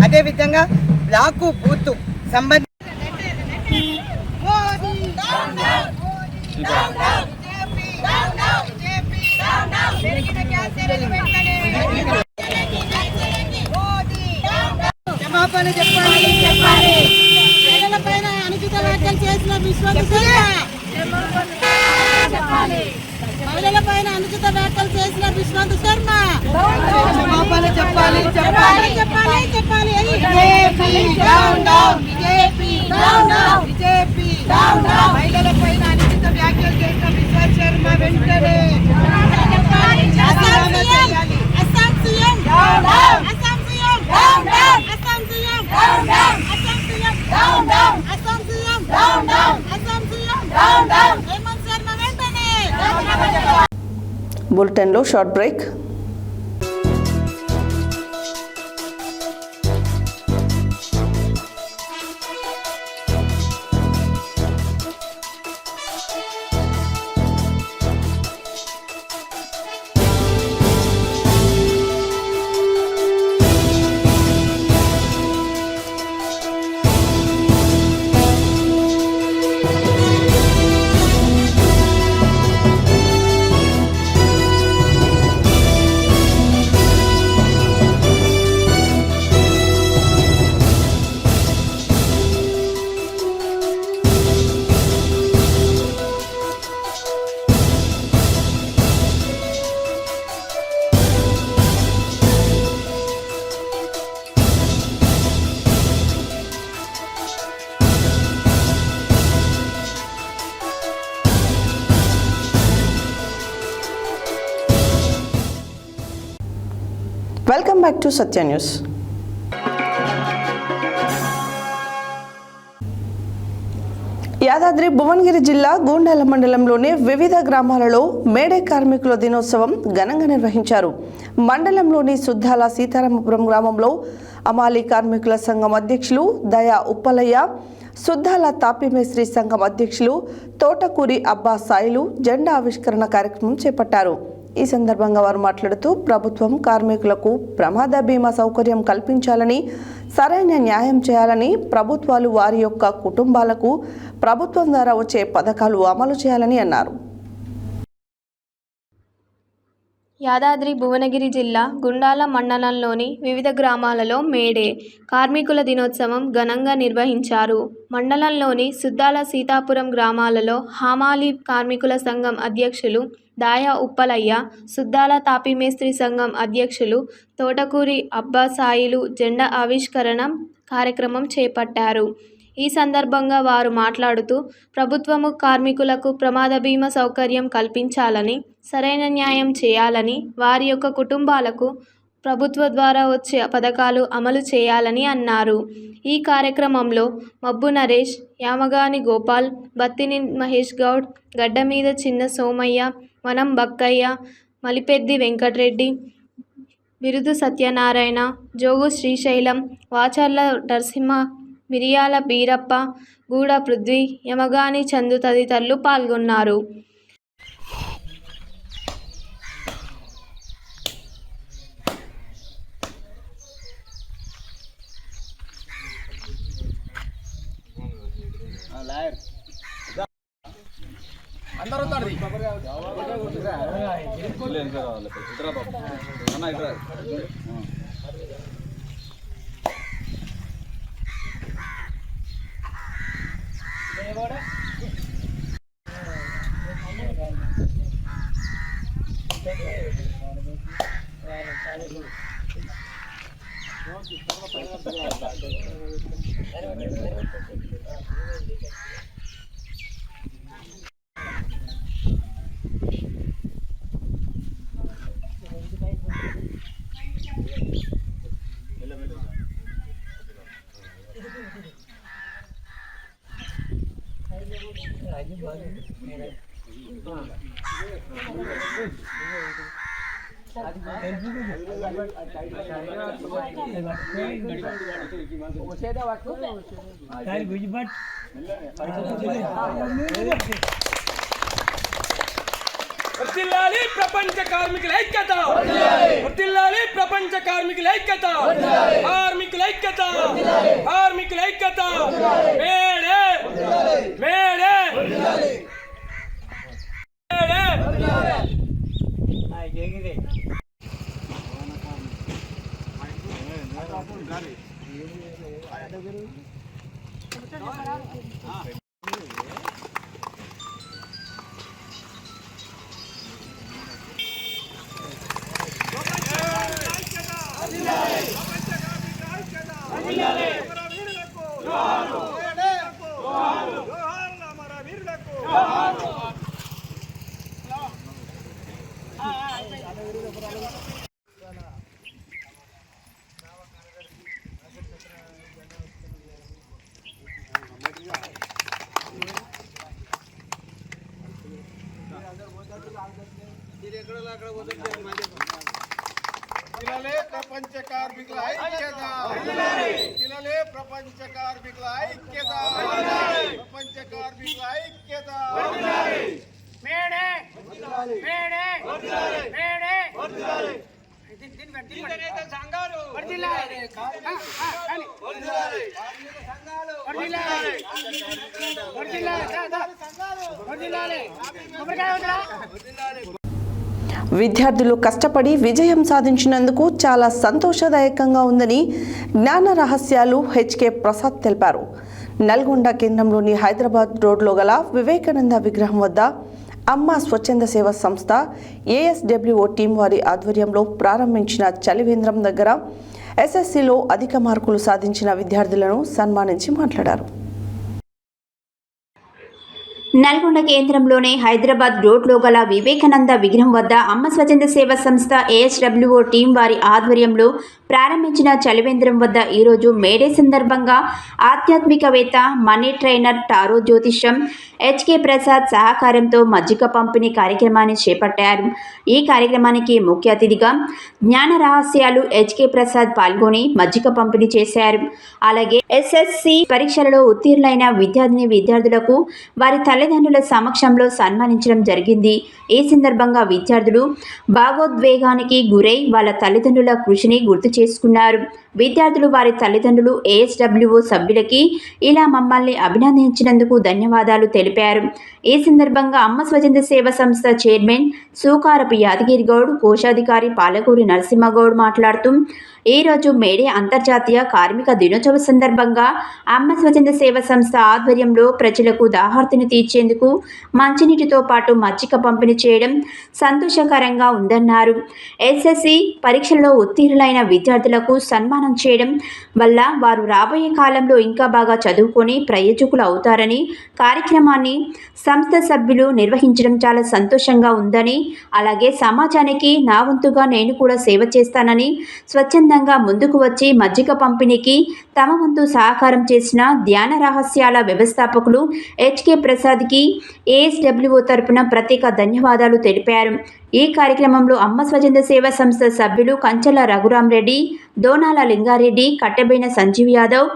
అదేవిధంగా బ్లాకు బూత్ సంబంధించి క్షమాపణ చెప్పాలి.
మహిళలపైన అనుచిత వ్యాఖ్యలు చేసిన విశ్వంత్ శర్మ, మహిళలపైన అనుచిత వ్యాఖ్యలు చేసిన విశ్వంత్ శర్మ
క్షమాపణ చెప్పాలి. మహిళలపైన అనుచిత వ్యాఖ్యలు చేసిన విశ్వంత్ శర్మ వెంటనే
అస్సాం సీఎం హేమంత్ శర్మ వెంటనే.
బులెటిన్లో short break. Welcome back to Satya news. Yadadri Bhuvanagiri జిల్లా గూండాల మండలంలోని వివిధ గ్రామాలలో మేడే కార్మికుల దినోత్సవం ఘనంగా నిర్వహించారు. మండలంలోని సుద్దాల సీతారామపురం గ్రామంలో అమాలి కార్మికుల సంఘం అధ్యక్షులు దయా ఉప్పలయ్య, సుద్దాల తాపిమేస్త్రి సంఘం అధ్యక్షులు తోటకూరి అబ్బా సాయిలు జెండా ఆవిష్కరణ కార్యక్రమం చేపట్టారు. ఈ సందర్భంగా వారు మాట్లాడుతూ ప్రభుత్వం కార్మికులకు ప్రమాద బీమా సౌకర్యం కల్పించాలని, సరైన న్యాయం చేయాలని, ప్రభుత్వాలు వారి యొక్క కుటుంబాలకు ప్రభుత్వం ద్వారా వచ్చే పథకాలు అమలు చేయాలని అన్నారు.
యాదాద్రి భువనగిరి జిల్లా గుండాల మండలంలోని వివిధ గ్రామాలలో మేడే కార్మికుల దినోత్సవం ఘనంగా నిర్వహించారు. మండలంలోని సుద్దాల సీతాపురం గ్రామాలలో హమాలి కార్మికుల సంఘం అధ్యక్షులు దాయా ఉప్పలయ్య, సుద్దాల తాపిమేస్త్రి సంఘం అధ్యక్షులు తోటకూరి అబ్బా సాయిలు జెండా ఆవిష్కరణ కార్యక్రమం చేపట్టారు. ఈ సందర్భంగా వారు మాట్లాడుతూ ప్రభుత్వము కార్మికులకు ప్రమాద బీమా సౌకర్యం కల్పించాలని, సరైన న్యాయం చేయాలని, వారి యొక్క కుటుంబాలకు ప్రభుత్వ ద్వారా వచ్చే పథకాలు అమలు చేయాలని అన్నారు. ఈ కార్యక్రమంలో మబ్బు నరేష్, యామగాని గోపాల్, బత్తిని మహేష్ గౌడ్, గడ్డమీద చిన్న సోమయ్య, వనం బక్కయ్య, మలిపెద్ది వెంకటరెడ్డి, బిరుదు సత్యనారాయణ, జోగు శ్రీశైలం, వాచర్ల నరసింహ, మిరియాల బీరప్ప, గూడ పృథ్వీ, యమగాని చందు తదితరులు పాల్గొన్నారు.
వర్ధిల్లాలి ప్రపంచ కార్మికుల ఐక్యత, వర్ధిల్లాలి ప్రపంచ కార్మికుల ఐక్యత, కార్మికుల ఐక్యత, కార్మికుల ఐక్యత, మేడే మేడే
ప్రపంచ కార్మికుల ఐక్యత, ప్రపంచ కార్మికుల ఐక్యత, ప్రపంచ కార్మికుల ఐక్యత. మేడే మేడే మేడే సంఘాలు
విద్యార్థులు కష్టపడి విజయం సాధించినందుకు చాలా సంతోషదాయకంగా ఉందని జ్ఞాన రహస్యాలు హెచ్కే ప్రసాద్ తెలిపారు. నల్గొండ కేంద్రంలోని హైదరాబాద్ రోడ్లో గల వివేకానంద విగ్రహం వద్ద అమ్మ స్వచ్ఛంద సేవా సంస్థ ఏఎస్డబ్ల్యూఓ టీం వారి ఆధ్వర్యంలో ప్రారంభించిన చలివేంద్రం దగ్గర ఎస్ఎస్సిలో అధిక మార్కులు సాధించిన విద్యార్థులను సన్మానించి మాట్లాడారు.
నల్గొండ కేంద్రంలోని హైదరాబాద్ రోడ్లో గల వివేకానంద విగ్రహం వద్ద అమ్మ స్వచ్ఛంద సేవా సంస్థ ఏఎస్డబ్ల్యూఓ టీం వారి ఆధ్వర్యంలో ప్రారంభించిన చలివేంద్రం వద్ద ఈరోజు మేడే సందర్భంగా ఆధ్యాత్మికవేత్త, మనీ ట్రైనర్, టారో జ్యోతిష్యం హెచ్కే ప్రసాద్ సహకారంతో మజ్జిగ పంపిణీ కార్యక్రమాన్ని చేపట్టారు. ఈ కార్యక్రమానికి ముఖ్య అతిథిగా జ్ఞాన రహస్యాలు హెచ్కే ప్రసాద్ పాల్గొని మజ్జిగ పంపిణీ చేశారు. అలాగే ఎస్ఎస్సి పరీక్షలలో ఉత్తీర్ణులైన విద్యార్థులకు వారి తల్లిదండ్రుల సమక్షంలో సన్మానించడం జరిగింది. ఈ సందర్భంగా విద్యార్థులు భావోద్వేగానికి గురై వాళ్ళ తల్లిదండ్రుల కృషిని గుర్తు చేసుకున్నారు. విద్యార్థులు వారి తల్లిదండ్రులు, ఏఎస్డబ్ల్యూఓ సభ్యులకి ఇలా మమ్మల్ని అభినందించినందుకు ధన్యవాదాలు తెలిపారు. ఈ సందర్భంగా అమ్మ స్వచ్ఛంద సేవా సంస్థ చైర్మన్ సూకారపు యాదగిరి గౌడ్, కోశాధికారి పాలకూరి నరసింహగౌడ్ మాట్లాడుతూ ఈరోజు మేడే అంతర్జాతీయ కార్మిక దినోత్సవ సందర్భంగా అమ్మ స్వచ్ఛంద సేవా సంస్థ ఆధ్వర్యంలో ప్రజలకు దాహార్తిని తీర్చే తీర్చేందుకు మంచినీటితో పాటు మజ్జిగ పంపిణీ చేయడం సంతోషకరంగా ఉందన్నారు. ఎస్ఎస్సి పరీక్షల్లో ఉత్తీర్ణులైన విద్యార్థులకు సన్మానం చేయడం వల్ల వారు రాబోయే కాలంలో ఇంకా బాగా చదువుకొని ప్రయోజకులు అవుతారని, కార్యక్రమాన్ని సంస్థ సభ్యులు నిర్వహించడం చాలా సంతోషంగా ఉందని, అలాగే సమాజానికి నా వంతుగా నేను కూడా సేవ చేస్తానని, స్వచ్ఛందంగా ముందుకు వచ్చి మజ్జిగ పంపిణీకి తమ వంతు సహకారం చేసిన ధ్యాన రహస్యాల వ్యవస్థాపకులు హెచ్కే ప్రసాద్కి ఏఎస్డబ్ల్యూఓ తరపున ప్రత్యేక ధన్యవాదాలు తెలిపారు. ఈ కార్యక్రమంలో అమ్మ స్వచ్ఛంద సేవా సంస్థ సభ్యులు కంచల రఘురామరెడ్డి, దోనాల లింగారెడ్డి, కట్టబైన సంజీవ్ యాదవ్,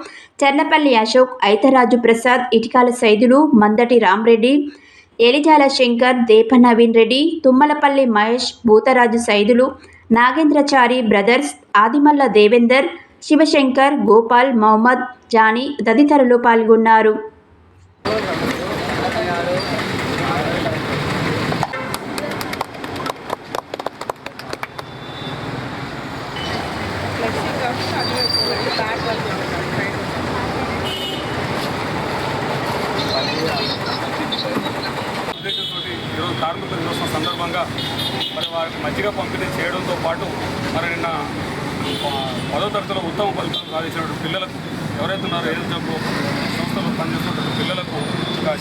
చర్లపల్లి అశోక్, ఐతరాజు ప్రసాద్, ఇటికాల సైదులు, మందటి రామరెడ్డి, ఎలిజాల శంకర్, దేప నవీన్ రెడ్డి, తుమ్మలపల్లి మహేష్, భూతరాజు సైదులు, నాగేంద్రచారి బ్రదర్స్, ఆదిమల్ల దేవేందర్, శివశంకర్, గోపాల్, మహమ్మద్, జానీ తదితరులు పాల్గొన్నారు.
ఈరోజు కార్మికుల దినోత్సవం సందర్భంగా మరి వారికి మజ్జిగ పంపిణీ చేయడంతో పాటు మరి నిన్న 10వ తరగతిలో ఉత్తమ ఫలితాలు సాధించినటువంటి పిల్లలకు ఎవరైతే ఉన్నారో ఏజెన్సీ సంస్థలో పనిచేస్తున్న పిల్లలకు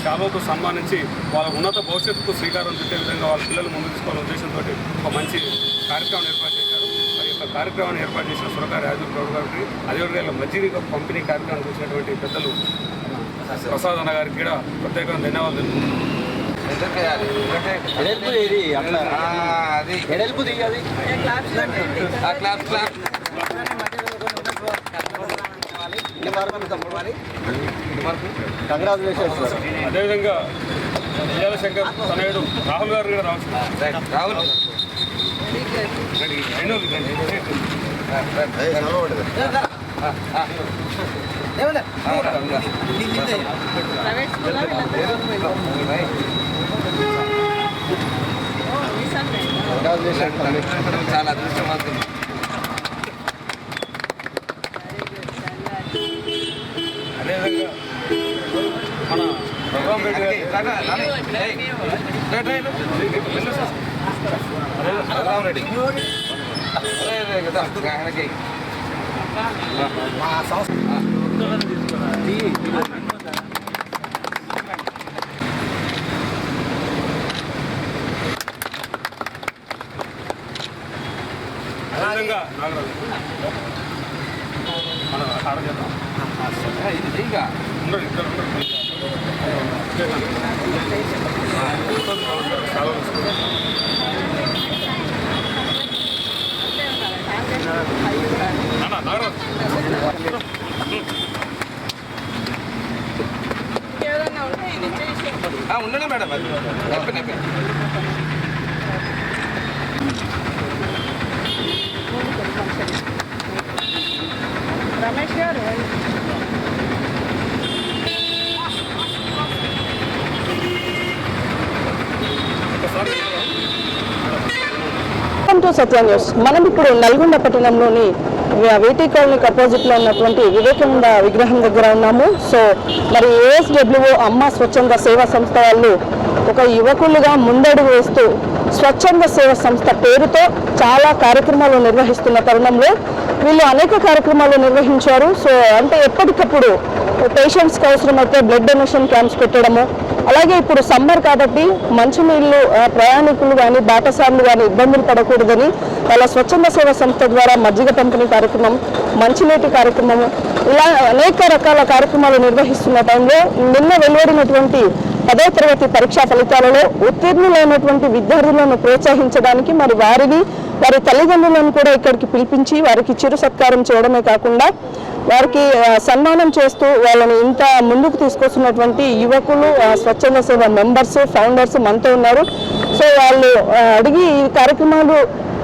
శాలువతో సన్మానించి వాళ్ళ ఉన్నత భవిష్యత్తుకు శ్రీకారం చుట్టే విధంగా వాళ్ళ పిల్లలు ముందుకు తీసుకోవాలనే ఉద్దేశంతో ఒక మంచి కార్యక్రమాన్ని ఏర్పాటు చేశారు. మరి యొక్క కార్యక్రమాన్ని ఏర్పాటు చేసిన సురకారి రాజు గౌడ్ గారికి, అదేవిధంగా మజ్జిగ పంపిణీ కార్యక్రమానికి వచ్చినటువంటి పెద్దలు ప్రసాద్ అన్న గారికి కూడా ప్రత్యేకంగా ధన్యవాదాలు. అదేవిధంగా విజయాల శంకర్ తనయుడు రాహుల్ గారు కూడా రాహుల్ చాలా అదృష్టవంతులు. అదేవిధంగా మన రఘురామ్ రెడ్డి ఆయనకి అదేవిధంగా నాగరాజు మన ఆర్డర్ చేద్దాం. ఇంకా ఉండరు ఇద్దరు నాగరాజు ఉండలే మేడం అది అయిపోయింది. రమేష్ గారు
వెల్కమ్ టు సత్య న్యూస్. మనం ఇప్పుడు నల్గొండ పట్టణంలోని వీటీ కాలనీకి అపోజిట్లో ఉన్నటువంటి వివేకానంద విగ్రహం దగ్గర ఉన్నాము. సో మరి ఏఎస్డబ్ల్యూఓ అమ్మ స్వచ్ఛంద సేవా సంస్థ వాళ్ళు ఒక యువకులుగా ముందడుగు వేస్తూ స్వచ్ఛంద సేవా సంస్థ పేరుతో చాలా కార్యక్రమాలు నిర్వహిస్తున్న తరుణంలో వీళ్ళు అనేక కార్యక్రమాలు నిర్వహించారు. సో అంటే ఎప్పటికప్పుడు పేషెంట్స్కి అవసరమైతే బ్లడ్ డొనేషన్ క్యాంప్స్ పెట్టడము, అలాగే ఇప్పుడు సమ్మర్ కాబట్టి మంచినీళ్ళు ప్రయాణికులు కానీ బాటసార్లు కానీ ఇబ్బందులు పడకూడదని వాళ్ళ స్వచ్ఛంద సేవా సంస్థ ద్వారా మజ్జిగ పంపిణీ కార్యక్రమం, మంచినీటి కార్యక్రమం, ఇలా అనేక రకాల కార్యక్రమాలు నిర్వహిస్తున్న టైంలో నిన్న వెలువడినటువంటి 10వ తరగతి పరీక్షా ఫలితాలలో ఉత్తీర్ణులైనటువంటి విద్యార్థులను ప్రోత్సహించడానికి మరి వారిని వారి తల్లిదండ్రులను కూడా ఇక్కడికి పిలిపించి వారికి చిరు సత్కారం చేయడమే కాకుండా వారికి సన్మానం చేస్తూ వాళ్ళని ఇంత ముందుకు తీసుకొస్తున్నటువంటి యువకులు, స్వచ్ఛంద సేవ మెంబర్స్, ఫౌండర్స్ మనతో ఉన్నారు. సో వాళ్ళు అడిగి ఈ కార్యక్రమాలు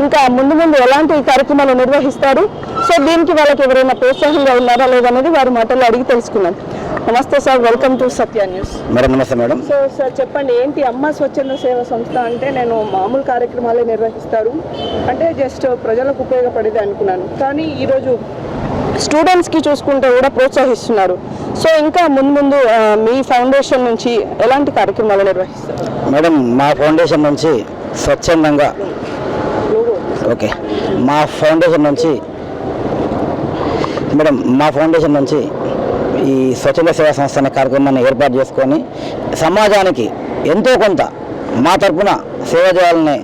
ఇంకా ముందు ముందు ఎలాంటి కార్యక్రమాలు నిర్వహిస్తారు, సో దీనికి వాళ్ళకి ఎవరైనా ప్రోత్సాహంగా ఉన్నారా లేదనేది వారి మాటల్లో అడిగి తెలుసుకున్నాం. నమస్తే sir, welcome to Satya news.
Madam నమస్తే మేడం.
సో సార్ చెప్పండి, ఏంటి అమ్మ స్వచ్ఛంద సేవ సంస్థ అంటే? నేను మామూలు కార్యక్రమాలే నిర్వహిస్తారు అంటే జస్ట్ ప్రజలకు ఉపయోగపడేది అనుకున్నాను, కానీ ఈరోజు స్టూడెంట్స్కి చూసుకుంటే కూడా ప్రోత్సహిస్తున్నారు. సో ఇంకా ముందు మీ ఫౌండేషన్ నుంచి ఎలాంటి కార్యక్రమాలు నిర్వహిస్తారు?
మేడం, మా ఫౌండేషన్ నుంచి స్వచ్ఛందంగా మా ఫౌండేషన్ నుంచి ఈ స్వచ్ఛంద సేవా సంస్థ అనే కార్యక్రమాన్ని ఏర్పాటు చేసుకొని సమాజానికి ఎంతో కొంత మా తరఫున సేవ చేయాలనే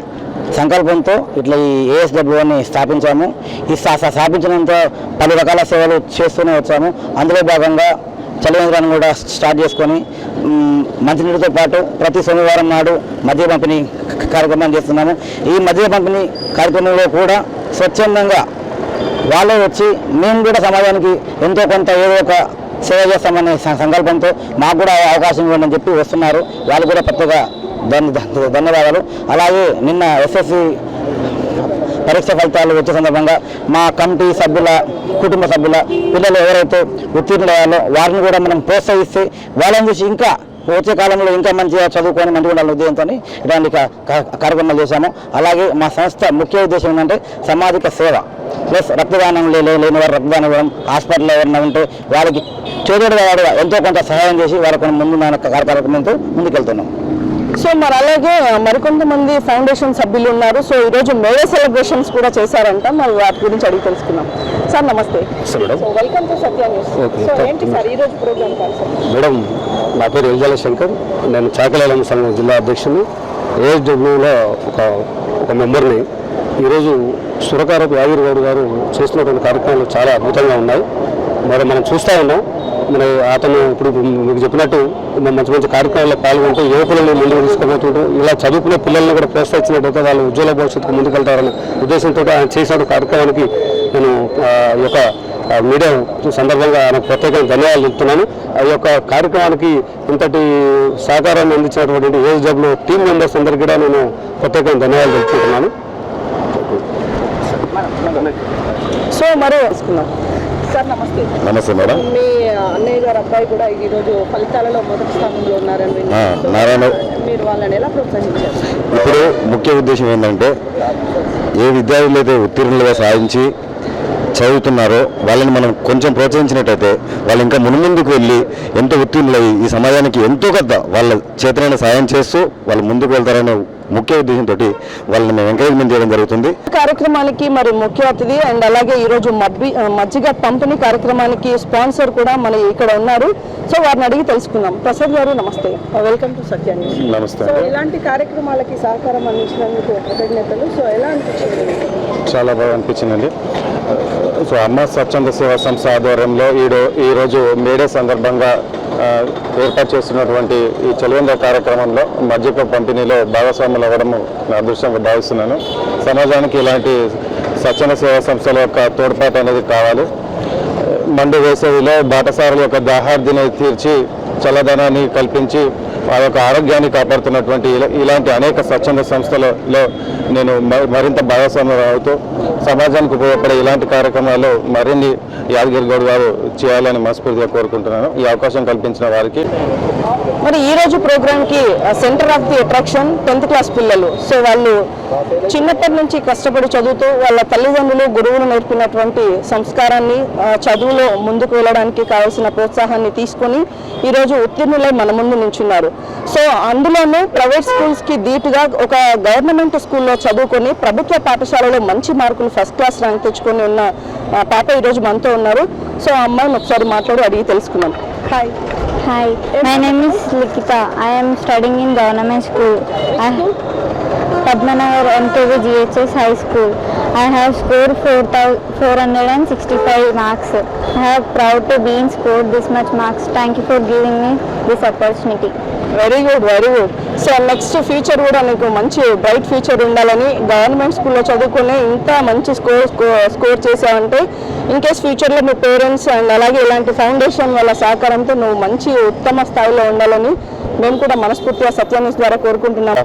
సంకల్పంతో ఇట్లా ఈ ASWని స్థాపించాము. ఈ స్థాపించినంత పలు రకాల సేవలు చేస్తూనే వచ్చాము. అందులో భాగంగా చలివేంద్రాన్ని కూడా స్టార్ట్ చేసుకొని మంచినీటితో పాటు ప్రతి సోమవారం నాడు మద్య పంపిణీ కార్యక్రమం చేస్తున్నాము. ఈ మద్య పంపిణీ కార్యక్రమంలో కూడా స్వచ్ఛందంగా వాళ్ళే వచ్చి మేము కూడా సమాజానికి ఎంతో కొంత ఏదో ఒక సేవ చేస్తామనే సంకల్పంతో మాకు కూడా అవకాశం ఇవ్వండి అని చెప్పి వస్తున్నారు. వాళ్ళు కూడా ప్రత్యేక ధన్యవాదాలు. అలాగే నిన్న SSC పరీక్ష ఫలితాలు వచ్చే సందర్భంగా మా కమిటీ సభ్యుల కుటుంబ సభ్యుల పిల్లలు ఎవరైతే ఉత్తీర్ణులయ్యారో వారిని కూడా మనం ప్రోత్సహిస్తే వాళ్ళని చూసి ఇంకా వచ్చే కాలంలో ఇంకా మంచిగా చదువుకొని మంచిగా ఉండాలనే ఉద్దేశంతో ఇలాంటి కార్యక్రమాలు చేశాము. అలాగే మా సంస్థ ముఖ్య ఉద్దేశం ఏంటంటే సామాజిక సేవ ప్లస్ రక్తదానం లేని వారు రక్తదానం ఇవ్వడం, హాస్పిటల్లో ఎవరైనా ఉంటే వాళ్ళకి చేదోడుగా ఎంతో కొంత సహాయం చేసి వాళ్ళకు ముందు కార్యక్రమంతో ముందుకెళ్తున్నాం.
సో మరి అలాగే మరికొంతమంది ఫౌండేషన్ సభ్యులు ఉన్నారు. సో ఈరోజు మేడే సెలబ్రేషన్స్ కూడా చేశారంట. మరి వాటి గురించి అడిగి తెలుసుకున్నాం. సార్ నమస్తే. Welcome to Satya news. So ఏంటి సార్ ఈరోజు ప్రోగ్రామ్ కాన్సెప్ట్?
మేడం, నా పేరు ఎల్జాల శంకర్. నేను చాకలేలం సంఘం జిల్లా అధ్యక్షుని. ASWలో ఒక మెంబర్ని. ఈరోజు సురకారపు యాదగిరి గౌడ్ గారు చేస్తున్నటువంటి కార్యక్రమాలు చాలా అద్భుతంగా ఉన్నాయి. మరి మనం చూస్తూ ఉన్నాం. అతను ఇప్పుడు మీకు చెప్పినట్టు మంచి మంచి కార్యక్రమాల్లో పాల్గొంటూ యువకులను ముందుకు తీసుకుపోతుంటూ ఇలా చదువుకునే పిల్లల్ని కూడా ప్రోత్సహించినట్టయితే వాళ్ళు ఉజ్వల భవిష్యత్తుకు ముందుకెళ్తారనే ఉద్దేశంతో ఆయన చేసిన కార్యక్రమానికి నేను ఈ యొక్క మీడియా సందర్భంగా ఆయనకు ప్రత్యేకంగా ధన్యవాదాలు చెప్తున్నాను. ఆ యొక్క కార్యక్రమానికి ఇంతటి సహకారాన్ని అందించినటువంటి ASW టీమ్ మెంబర్స్ అందరికీ కూడా నేను ప్రత్యేకంగా ధన్యవాదాలు తెలుపుకుంటున్నాను.
సో మరి సార్ నమస్తే.
నమస్తే మేడం.
మీ అన్నయ్య గారు అబ్బాయి కూడా ఈరోజు ఫలితాలలో మొదటి స్థానంలో ఉన్నారని మీరు వాళ్ళని ఎలా ప్రోత్సహించారు?
ఇప్పుడు ముఖ్య ఉద్దేశం ఏంటంటే ఏ విద్యార్థులు అయితే ఉత్తీర్ణులుగా సాధించి చదువుతున్నారో వాళ్ళని మనం కొంచెం ప్రోత్సహించినట్టయితే వాళ్ళు ఇంకా ముందుకు వెళ్ళి ఎంతో ఉత్తీర్ణులయ్యి ఈ సమాజానికి ఎంతో కొంత వాళ్ళ చేతనైన సాయం చేస్తూ వాళ్ళు ముందుకు వెళ్తారనే ముఖ్య ఉద్దేశంతో వాళ్ళని మేము ఎంకరేజ్మెంట్ చేయడం జరుగుతుంది.
కార్యక్రమానికి మరి ముఖ్య అతిథి అండ్ అలాగే ఈరోజు మజ్జిగ పంపిణీ కార్యక్రమానికి స్పాన్సర్ కూడా మన ఇక్కడ ఉన్నారు. సో వారిని అడిగి తెలుసుకుందాం. ప్రసాద్ గారు నమస్తే, వెల్కమ్ టు సత్య న్యూస్.
నమస్తే.
సో ఇలాంటి కార్యక్రమాలకి సహకారం అందించినందుకు కృతజ్ఞతలు. సో ఎలా అనిపించింది?
చాలా బాగా అనిపించిందండి. సో అమ్మ స్వచ్ఛంద సేవా సంస్థ ఆధ్వర్యంలో ఈరోజు మేడే సందర్భంగా ఏర్పాటు చేస్తున్నటువంటి ఈ చలివేంద్ర కార్యక్రమంలో మద్యప పంపిణీలో భాగస్వాములు అవ్వడం నా అదృష్టంగా భావిస్తున్నాను. సమాజానికి ఇలాంటి స్వచ్ఛంద సేవా సంస్థల యొక్క తోడ్పాటు అనేది కావాలి. మండు వేసవిలో బాటసారుల యొక్క దాహార్దిని తీర్చి చల్లదనాన్ని కల్పించి ఆ యొక్క ఆరోగ్యాన్ని కాపాడుతున్నటువంటి ఇలాంటి అనేక స్వచ్ఛంద సంస్థలలో నేను మరింత భాగస్వామ్యం అవుతూ సమాజానికి ఉపయోగపడే ఇలాంటి కార్యక్రమాలు మరిన్ని యాదగిరి గౌడ్ గారు చేయాలని మనస్ఫూర్తిగా కోరుకుంటున్నాను. ఈ అవకాశం కల్పించిన వారికి.
మరి ఈ రోజు ప్రోగ్రామ్కి centre of the attraction 10th class పిల్లలు. సో వాళ్ళు చిన్నప్పటి నుంచి కష్టపడి చదువుతూ వాళ్ళ తల్లిదండ్రులు గురువులు నేర్పినటువంటి సంస్కారాన్ని చదువులో ముందుకు వెళ్ళడానికి కావాల్సిన ప్రోత్సాహాన్ని తీసుకొని ఈరోజు ఉత్తీర్ణులై మన ముందు నించున్నారు. సో అందులోనూ ప్రైవేట్ స్కూల్స్కి ధీటుగా ఒక గవర్నమెంట్ స్కూల్లో చదువుకొని ప్రభుత్వ పాఠశాలలో మంచి మార్కులు ఫస్ట్ క్లాస్ ర్యాంక్ తెచ్చుకొని ఉన్న పాప ఈరోజు మనతో ఉన్నారు. సో ఆ అమ్మాయిని ఒకసారి మాట్లాడి అడిగి తెలుసుకున్నాం. Hi.
Hi, my name is Likita. I am studying in government school. Padmanagar MKV GHS High School. I have scored 465 marks. I am proud to be in scored this much marks. Thank you for giving me this opportunity.
Very good, very good. So next future కూడా నీకు మంచి బ్రైట్ ఫ్యూచర్ ఉండాలని గవర్నమెంట్ స్కూల్లో చదువుకునే ఇంత మంచి స్కోర్ చేసావంటే ఇన్ కేస్ ఫ్యూచర్లో మీ పేరెంట్స్ అండ్ అలాగే ఇలాంటి ఫౌండేషన్ వాళ్ళ సహకారంతో నువ్వు మంచి ఉత్తమ స్థాయిలో ఉండాలని మేము కూడా మనస్ఫూర్తిగా సత్య న్యూస్ ద్వారా కోరుకుంటున్నాం.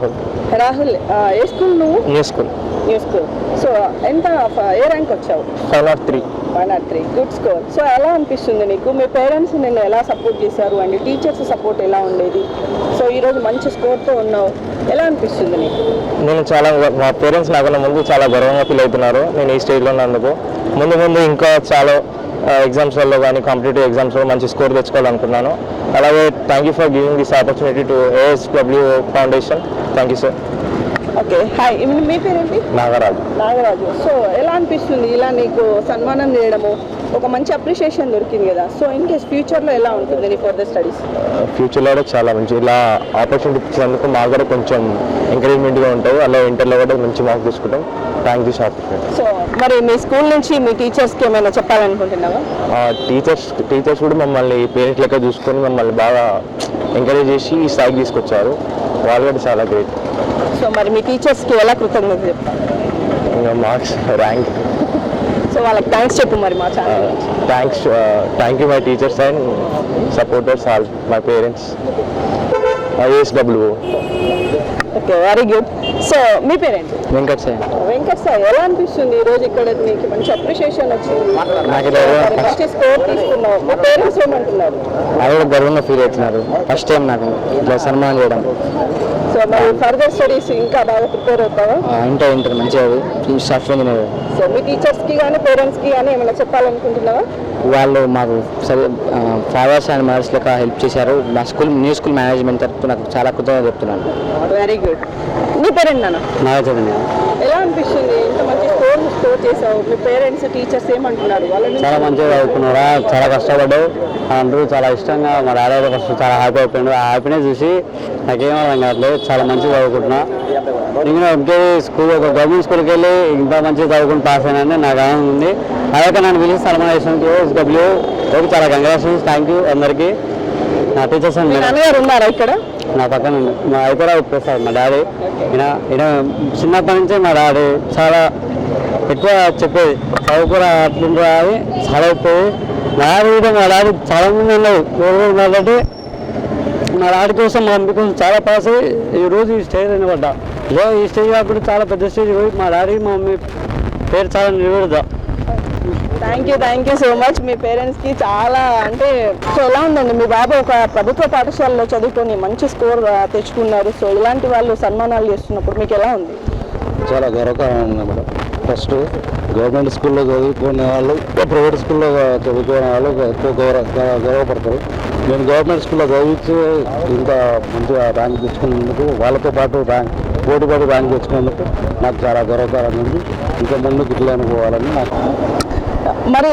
రాహుల్, ఏ స్కూల్ నువ్వు? New school. సో ఎంత ఏ ర్యాంక్ వచ్చావు? 103. Good score. సో ఎలా అనిపిస్తుంది నీకు? మీ పేరెంట్స్ నిన్ను ఎలా సపోర్ట్ చేశారు అండ్ టీచర్స్ సపోర్ట్ ఎలా ఉండేది? సో ఈరోజు మంచి స్కోర్తో ఉన్నావు, ఎలా అనిపిస్తుంది నీకు?
నేను చాలా మా పేరెంట్స్ నాకన్నా ముందు చాలా గర్వంగా ఫీల్ అవుతున్నారు నేను ఈ స్టేజ్లో ఉన్నందుకు. ముందు ఇంకా చాలా ఎగ్జామ్స్లలో కానీ కాంపిటేటివ్ ఎగ్జామ్స్లో మంచి స్కోర్ తెచ్చుకోవాలనుకున్నాను. అలాగే thank you for giving this opportunity to ASW foundation. Thank you sir.
Okay, hi. మీ పేరేంటి? నాగరాజు. సో ఎలా అనిపిస్తుంది ఇలా నీకు సన్మానం చేయడము, ఒక మంచి అప్రిషియేషన్ దొరికింది కదా? సో ఇన్ కేస్ ఫ్యూచర్లో ఎలా ఉంటుంది నీ ఫర్దర్ స్టడీస్?
ఫ్యూచర్లో కూడా చాలా మంచి ఇలా ఆపర్చునిటీ ఇచ్చినందుకు మాకు కూడా కొంచెం ఎంకరేజ్మెంట్గా ఉంటుంది. అలా ఇంటర్లో కూడా మంచి మార్క్స్ తీసుకుంటాం. Thank you opportunity.
సో మరి మీ స్కూల్ నుంచి మీ టీచర్స్కి ఏమైనా చెప్పాలనుకుంటున్నావా?
టీచర్స్ కూడా మమ్మల్ని పేరెంట్స్ లెక్క చూసుకొని మమ్మల్ని బాగా ఎంకరేజ్ చేసి ఈ స్థాయికి తీసుకొచ్చారు. వాళ్ళు కూడా చాలా గ్రేట్.
సో మరి మీ టీచర్స్కి ఎలా కృతజ్ఞత చెప్తారు?
ఇంకా మార్క్స్, ర్యాంక్.
సో వాళ్ళకి థ్యాంక్స్ చెప్పు మరి మా channel.
Thank you my teachers and supporters, all my parents, ASW.
Okay, very good. So me parent?
Venkat
sir, ఎలా అనిపిస్తుంది ఈరోజు ఇక్కడ నీకు మంచి అప్రిషియేషన్ వచ్చింది, మంచి స్కోర్ తీసుకున్నావు? మా పేరెంట్స్ ఏమంటున్నారు?
అది కూడా గర్వంగా ఫీల్ అవుతున్నారు. ఫస్ట్ టైం నాకు ఇట్లా సన్మానం చేయడం.
సో మరి ఫర్దర్ స్టడీస్ ఇంకా బాగా ప్రిపేర్ అవుతావా?
ఇంటర్ మంచిగా సాఫ్ట్వేర్ ఇంజనీర్.
సో మీ టీచర్స్కి కానీ పేరెంట్స్కి కానీ ఏమైనా చెప్పాలనుకుంటున్నావా?
వాళ్ళు మాకు ఫాదర్స్ అండ్ మదర్స్ లెక్క హెల్ప్ చేశారు. నా న్యూ స్కూల్ మేనేజ్మెంట్ తరఫు నాకు చాలా కృతజ్ఞతలు చెప్తున్నాను.
Very good. నీ పేరెంట్ నాన్న?
నాగచైతన్య.
ఎలా అనిపిస్తుంది ఇంత మంచి స్కోర్ చేసావు? మీ పేరెంట్స్ టీచర్స్ ఏమంటున్నారు?
చాలా మంచిగా చదువుకున్నారా, చాలా కష్టపడ్డావు అందరూ చాలా ఇష్టంగా. మా డాడీ అయితే ఫస్ట్ చాలా హ్యాపీ అయిపోయాడు. ఆ హ్యాపీనెస్ చూసి నాకేమర్థం కావట్లేదు. చాలా మంచిగా చదువుకుంటున్నా. నేను స్కూల్ ఒక గవర్నమెంట్ స్కూల్కి వెళ్ళి ఇంత మంచిగా చదువుకుని పాస్ అయినా నాకు ఆనందం ఉంది. అలాగే నన్ను పిలిచి సన్మానం ASW చాలా కంగ్రాచులేషన్స్. థ్యాంక్ యూ అందరికీ. నా టీచర్స్
ఉన్నారా ఇక్కడ?
నా పక్కన మా హైదరాబాద్ ప్రసాద్ మా డాడీ. ఈయన చిన్నప్పటి నుంచే మా డాడీ చాలా ఎక్కువ చెప్పేది, చదువుకురా అట్లుంటారా అని చాలా చెప్పేది. మా డాడీ చాలా మంది ఉన్నారు కాబట్టి మా డాడీ కోసం మా మమ్మీ కోసం చాలా పాస్ అయ్యి ఈరోజు ఈ స్టేజ్ నిలబడ్డా. ఈ స్టేజ్ కాకుండా చాలా పెద్ద స్టేజ్ పోయి మా డాడీ మా మమ్మీ పేరు చాలా నిలబెడదా.
Thank you so much. మీ పేరెంట్స్కి చాలా అంటే సో ఎలా ఉందండి? మీ బాబు ఒక ప్రభుత్వ పాఠశాలలో చదువుకొని మంచి స్కోర్ తెచ్చుకున్నారు. సో ఇలాంటి వాళ్ళు సన్మానాలు చేస్తున్నప్పుడు మీకు ఎలా ఉంది?
చాలా గౌరవకరంగా ఉంది మేడం. ఫస్ట్ గవర్నమెంట్ స్కూల్లో చదువుకునే వాళ్ళు ప్రైవేట్ స్కూల్లో చదువుకునే వాళ్ళు ఎక్కువ గౌరవపడతారు. నేను గవర్నమెంట్ స్కూల్లో చదివించి ఇంత మంచిగా ర్యాంక్ తెచ్చుకున్నందుకు, వాళ్ళతో పాటు పోటీపడి ర్యాంక్ తెచ్చుకున్నందుకు నాకు చాలా గౌరవకరంగా ఉంది. ఇంకా ముందుకు ఇట్లా అనుకోవాలని నాకు.
మరి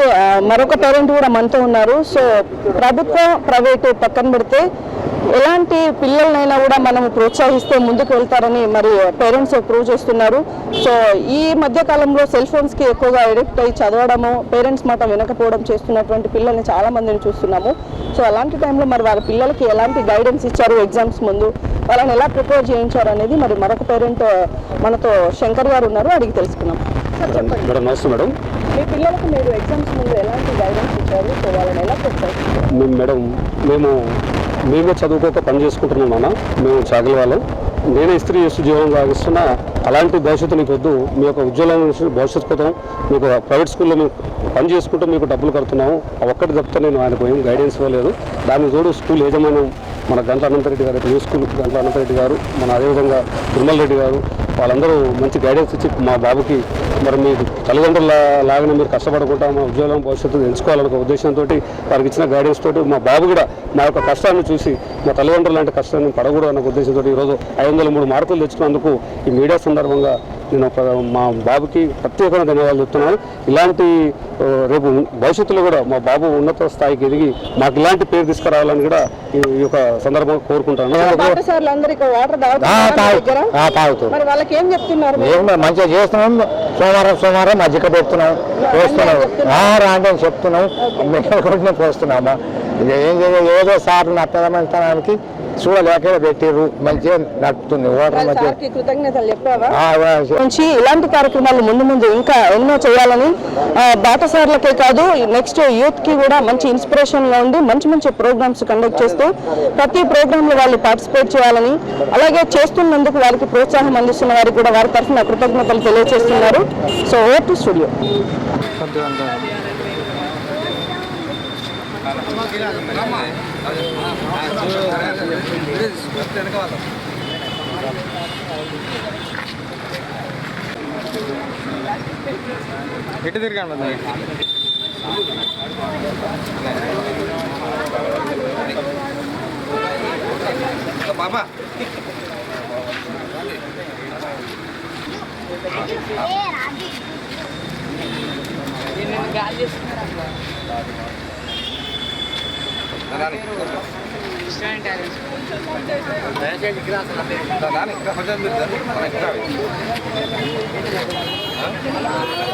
మరొక పేరెంట్ కూడా మనతో ఉన్నారు. సో ప్రభుత్వ ప్రైవేటు పక్కన పెడితే ఎలాంటి పిల్లలనైనా కూడా మనం ప్రోత్సహిస్తే ముందుకు వెళ్తారని మరి పేరెంట్స్ ప్రూవ్ చేస్తున్నారు. సో ఈ మధ్య కాలంలో సెల్ ఫోన్స్కి ఎక్కువగా అడిక్ట్ అయ్యి చదవడము, పేరెంట్స్ మాట వినకపోవడం చేస్తున్నటువంటి పిల్లల్ని చాలా మందిని చూస్తున్నాము. సో అలాంటి టైంలో మరి వారి పిల్లలకి ఎలాంటి గైడెన్స్ ఇచ్చారు, ఎగ్జామ్స్ ముందు వాళ్ళని ఎలా ప్రిపేర్ చేయించారు అనేది మరి మరొక పేరెంట్ మనతో శంకర్ గారు ఉన్నారు, అడిగి తెలుసుకున్నాం.
మేడం నమస్తే మేడం.
మీ పిల్లలకు మీరు ఎగ్జామ్స్ ముందు ఎలాంటి గైడెన్స్ ఇచ్చారు? సో వాళ్ళని ఎలా ప్రిపేర్?
మేడం మేమే చదువుకోక పని చేసుకుంటున్నాం నాన్న. మేము చాకలి వాళ్ళం. నేనే ఇస్త్రీ చేస్తూ జీవనం సాగిస్తున్నా. అలాంటి భవిష్యత్తు నీకు వద్దు. మీ యొక్క ఉజ్వలం భవిష్యత్తు కోసం మీకు ప్రైవేట్ స్కూల్లో మేము పని చేసుకుంటూ మీకు డబ్బులు కడుతున్నాము. ఒక్కటి తప్పితే నేను ఆయనకు ఏం గైడెన్స్ ఇవ్వలేదు. దానికి తోడు స్కూల్ యాజమాన్యం మన గంట అనంతరెడ్డి గారు, న్యూ స్కూల్ గంట అనంతరెడ్డి గారు, మన అదేవిధంగా తిరుమల రెడ్డి గారు, వాళ్ళందరూ మంచి గైడెన్స్ ఇచ్చి మా బాబుకి మరి మీ తల్లిదండ్రుల లాగానే మీరు కష్టపడకుండా మా ఉద్యోగం భవిష్యత్తు ఎంచుకోవాలనే ఉద్దేశంతో వారికి ఇచ్చిన గైడెన్స్ తోటి మా బాబు కూడా మా యొక్క కష్టాన్ని చూసి మా తల్లిదండ్రులు లాంటి కష్టాన్ని పడకూడదు అన్న ఉద్దేశంతో ఈరోజు 503 మార్కులు తెచ్చుకున్నందుకు ఈ మీడియా సందర్భంగా నేను మా బాబుకి ప్రత్యేకంగా ధన్యవాదాలు చెప్తున్నాను. ఇలాంటి రేపు భవిష్యత్తులో కూడా మా బాబు ఉన్నత స్థాయికి ఎదిగి మాకు ఇలాంటి పేరు తీసుకురావాలని కూడా ఈ యొక్క సందర్భంగా కోరుకుంటాను.
ఏం చెప్తున్నారు?
మంచిగా చేస్తున్నాం. సోమవారం మజ్జిగ పెడుతున్నాం, అంటే చెప్తున్నాం, మేము పోస్తున్నామా. ఏదో సార్లు నచ్చదమంతనానికి చూడలేక పెట్టారు, మంచిగా నడుపుతుంది.
కృతజ్ఞతలు చెప్పావా? ఇలాంటి కార్యక్రమాలు ముందు ఇంకా ఎన్నో చేయాలని బాటసార్లకే కాదు నెక్స్ట్ యూత్ కి కూడా మంచి ఇన్స్పిరేషన్ గా ఉండి మంచి ప్రోగ్రామ్స్ కండక్ట్ చేస్తూ ప్రతి ప్రోగ్రామ్ లో వాళ్ళు పార్టిసిపేట్ చేయాలని, అలాగే చేస్తున్నందుకు వారికి ప్రోత్సాహం అందిస్తున్న వారికి కూడా వారి తరఫున కృతజ్ఞతలు తెలియజేస్తున్నారు. So over to studio.
ఎటు తిరిగాను
బాబా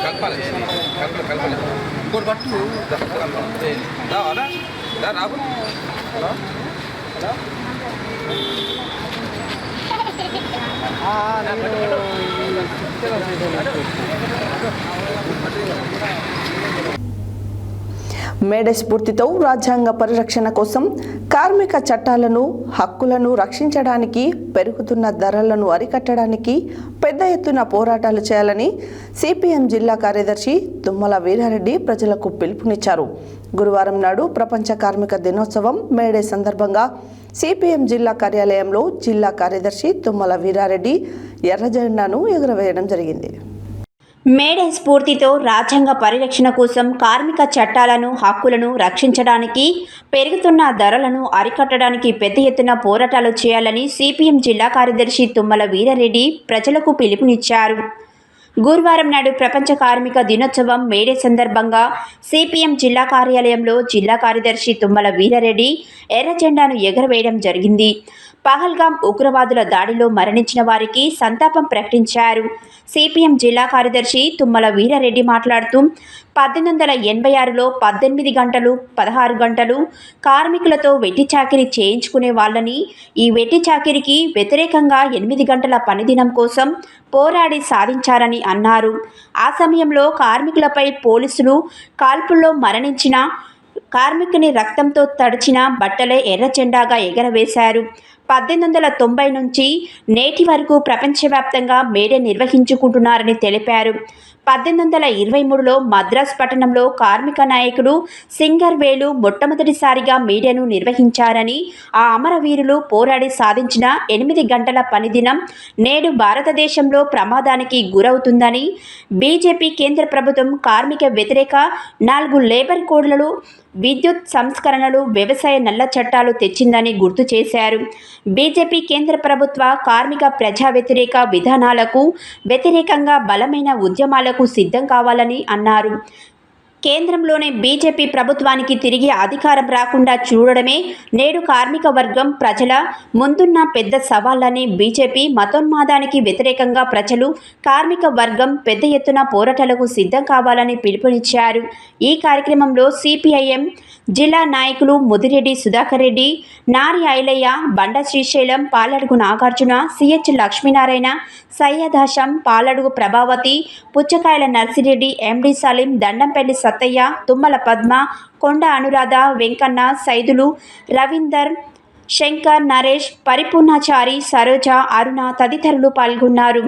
కలపాలి కలపాలి ఇంకోటి పట్టు రాబు
మేడే స్ఫూర్తితో రాజ్యాంగ పరిరక్షణ కోసం కార్మిక చట్టాలను హక్కులను రక్షించడానికి పెరుగుతున్న ధరలను అరికట్టడానికి పెద్ద ఎత్తున పోరాటాలు చేయాలని సిపిఎం జిల్లా కార్యదర్శి తుమ్మల వీరారెడ్డి ప్రజలకు పిలుపునిచ్చారు. గురువారం నాడు ప్రపంచ కార్మిక దినోత్సవం మేడే సందర్భంగా సిపిఎం జిల్లా కార్యాలయంలో జిల్లా కార్యదర్శి తుమ్మల వీరారెడ్డి ఎర్ర జెండాను ఎగురవేయడం జరిగింది.
మేడే స్ఫూర్తితో రాజ్యాంగ పరిరక్షణ కోసం కార్మిక చట్టాలను హక్కులను రక్షించడానికి పెరుగుతున్న ధరలను అరికట్టడానికి పెద్ద ఎత్తున పోరాటాలు చేయాలని సిపిఎం జిల్లా కార్యదర్శి తుమ్మల వీరారెడ్డి ప్రజలకు పిలుపునిచ్చారు. గురువారం నాడు ప్రపంచ కార్మిక దినోత్సవం మేడే సందర్భంగా సిపిఎం జిల్లా కార్యాలయంలో జిల్లా కార్యదర్శి తుమ్మల వీరారెడ్డి ఎర్ర జెండాను ఎగురవేయడం జరిగింది. పహల్గాం ఉగ్రవాదుల దాడిలో మరణించిన వారికి సంతాపం ప్రకటించారు. సిపిఎం జిల్లా కార్యదర్శి తుమ్మల వీరారెడ్డి మాట్లాడుతూ 1886లో 18 గంటలు 16 గంటలు కార్మికులతో వెట్టి చాకిరీ చేయించుకునే వాళ్ళని ఈ వెట్టి చాకిరీకి వ్యతిరేకంగా 8 గంటల పనిదినం కోసం పోరాడి సాధించారని అన్నారు. ఆ సమయంలో కార్మికులపై పోలీసులు కాల్పుల్లో మరణించిన కార్మికుని రక్తంతో తడిచిన బట్టలే ఎర్ర జెండాగా ఎగరవేశారు. 1890 నుంచి నేటి వరకు ప్రపంచవ్యాప్తంగా మేడే నిర్వహించుకుంటున్నారని తెలిపారు. 1823లో మద్రాస్ పట్టణంలో కార్మిక నాయకుడు సింగర్వేలు మొట్టమొదటిసారిగా మేడేను నిర్వహించారని, ఆ అమరవీరులు పోరాడి సాధించిన 8 గంటల పనిదినం నేడు భారతదేశంలో ప్రమాదానికి గురవుతుందని, బీజేపీ కేంద్ర ప్రభుత్వం కార్మిక వ్యతిరేక 4 లేబర్ కోడ్లను, విద్యుత్ సంస్కరణలు, వ్యవసాయ నల్ల చట్టాలు తెచ్చిందని గుర్తు చేశారు. బీజేపీ కేంద్ర ప్రభుత్వ కార్మిక ప్రజా వ్యతిరేక విధానాలకు వ్యతిరేకంగా బలమైన ఉద్యమాలకు సిద్ధం కావాలని అన్నారు. కేంద్రంలోనే బీజేపీ ప్రభుత్వానికి తిరిగి అధికారం రాకుండా చూడడమే నేడు కార్మిక వర్గం ప్రజల ముందున్న పెద్ద సవాళ్ళని, బీజేపీ మతోన్మాదానికి వ్యతిరేకంగా ప్రజలు కార్మిక వర్గం పెద్ద ఎత్తున పోరాటాలకు సిద్ధం కావాలని పిలుపునిచ్చారు. ఈ కార్యక్రమంలో సిపిఐఎం జిల్లా నాయకులు ముదిరెడ్డి సుధాకర్ రెడ్డి, నారి ఐలయ్య, బండ శ్రీశైలం, పాలడుగు నాగార్జున, సిహెచ్ లక్ష్మీనారాయణ, సయ్యదాశం, పాలడుగు ప్రభావతి, పుచ్చకాయల నర్సిరెడ్డి, ఎండి సలీం, దండంపల్లి సత్తయ్య, తుమ్మల పద్మ, కొండ అనురాధ, వెంకన్న, సైదులు, రవీందర్, శంకర్, నరేష్, పరిపూర్ణాచారి, సరోజ, అరుణ తదితరులు పాల్గొన్నారు.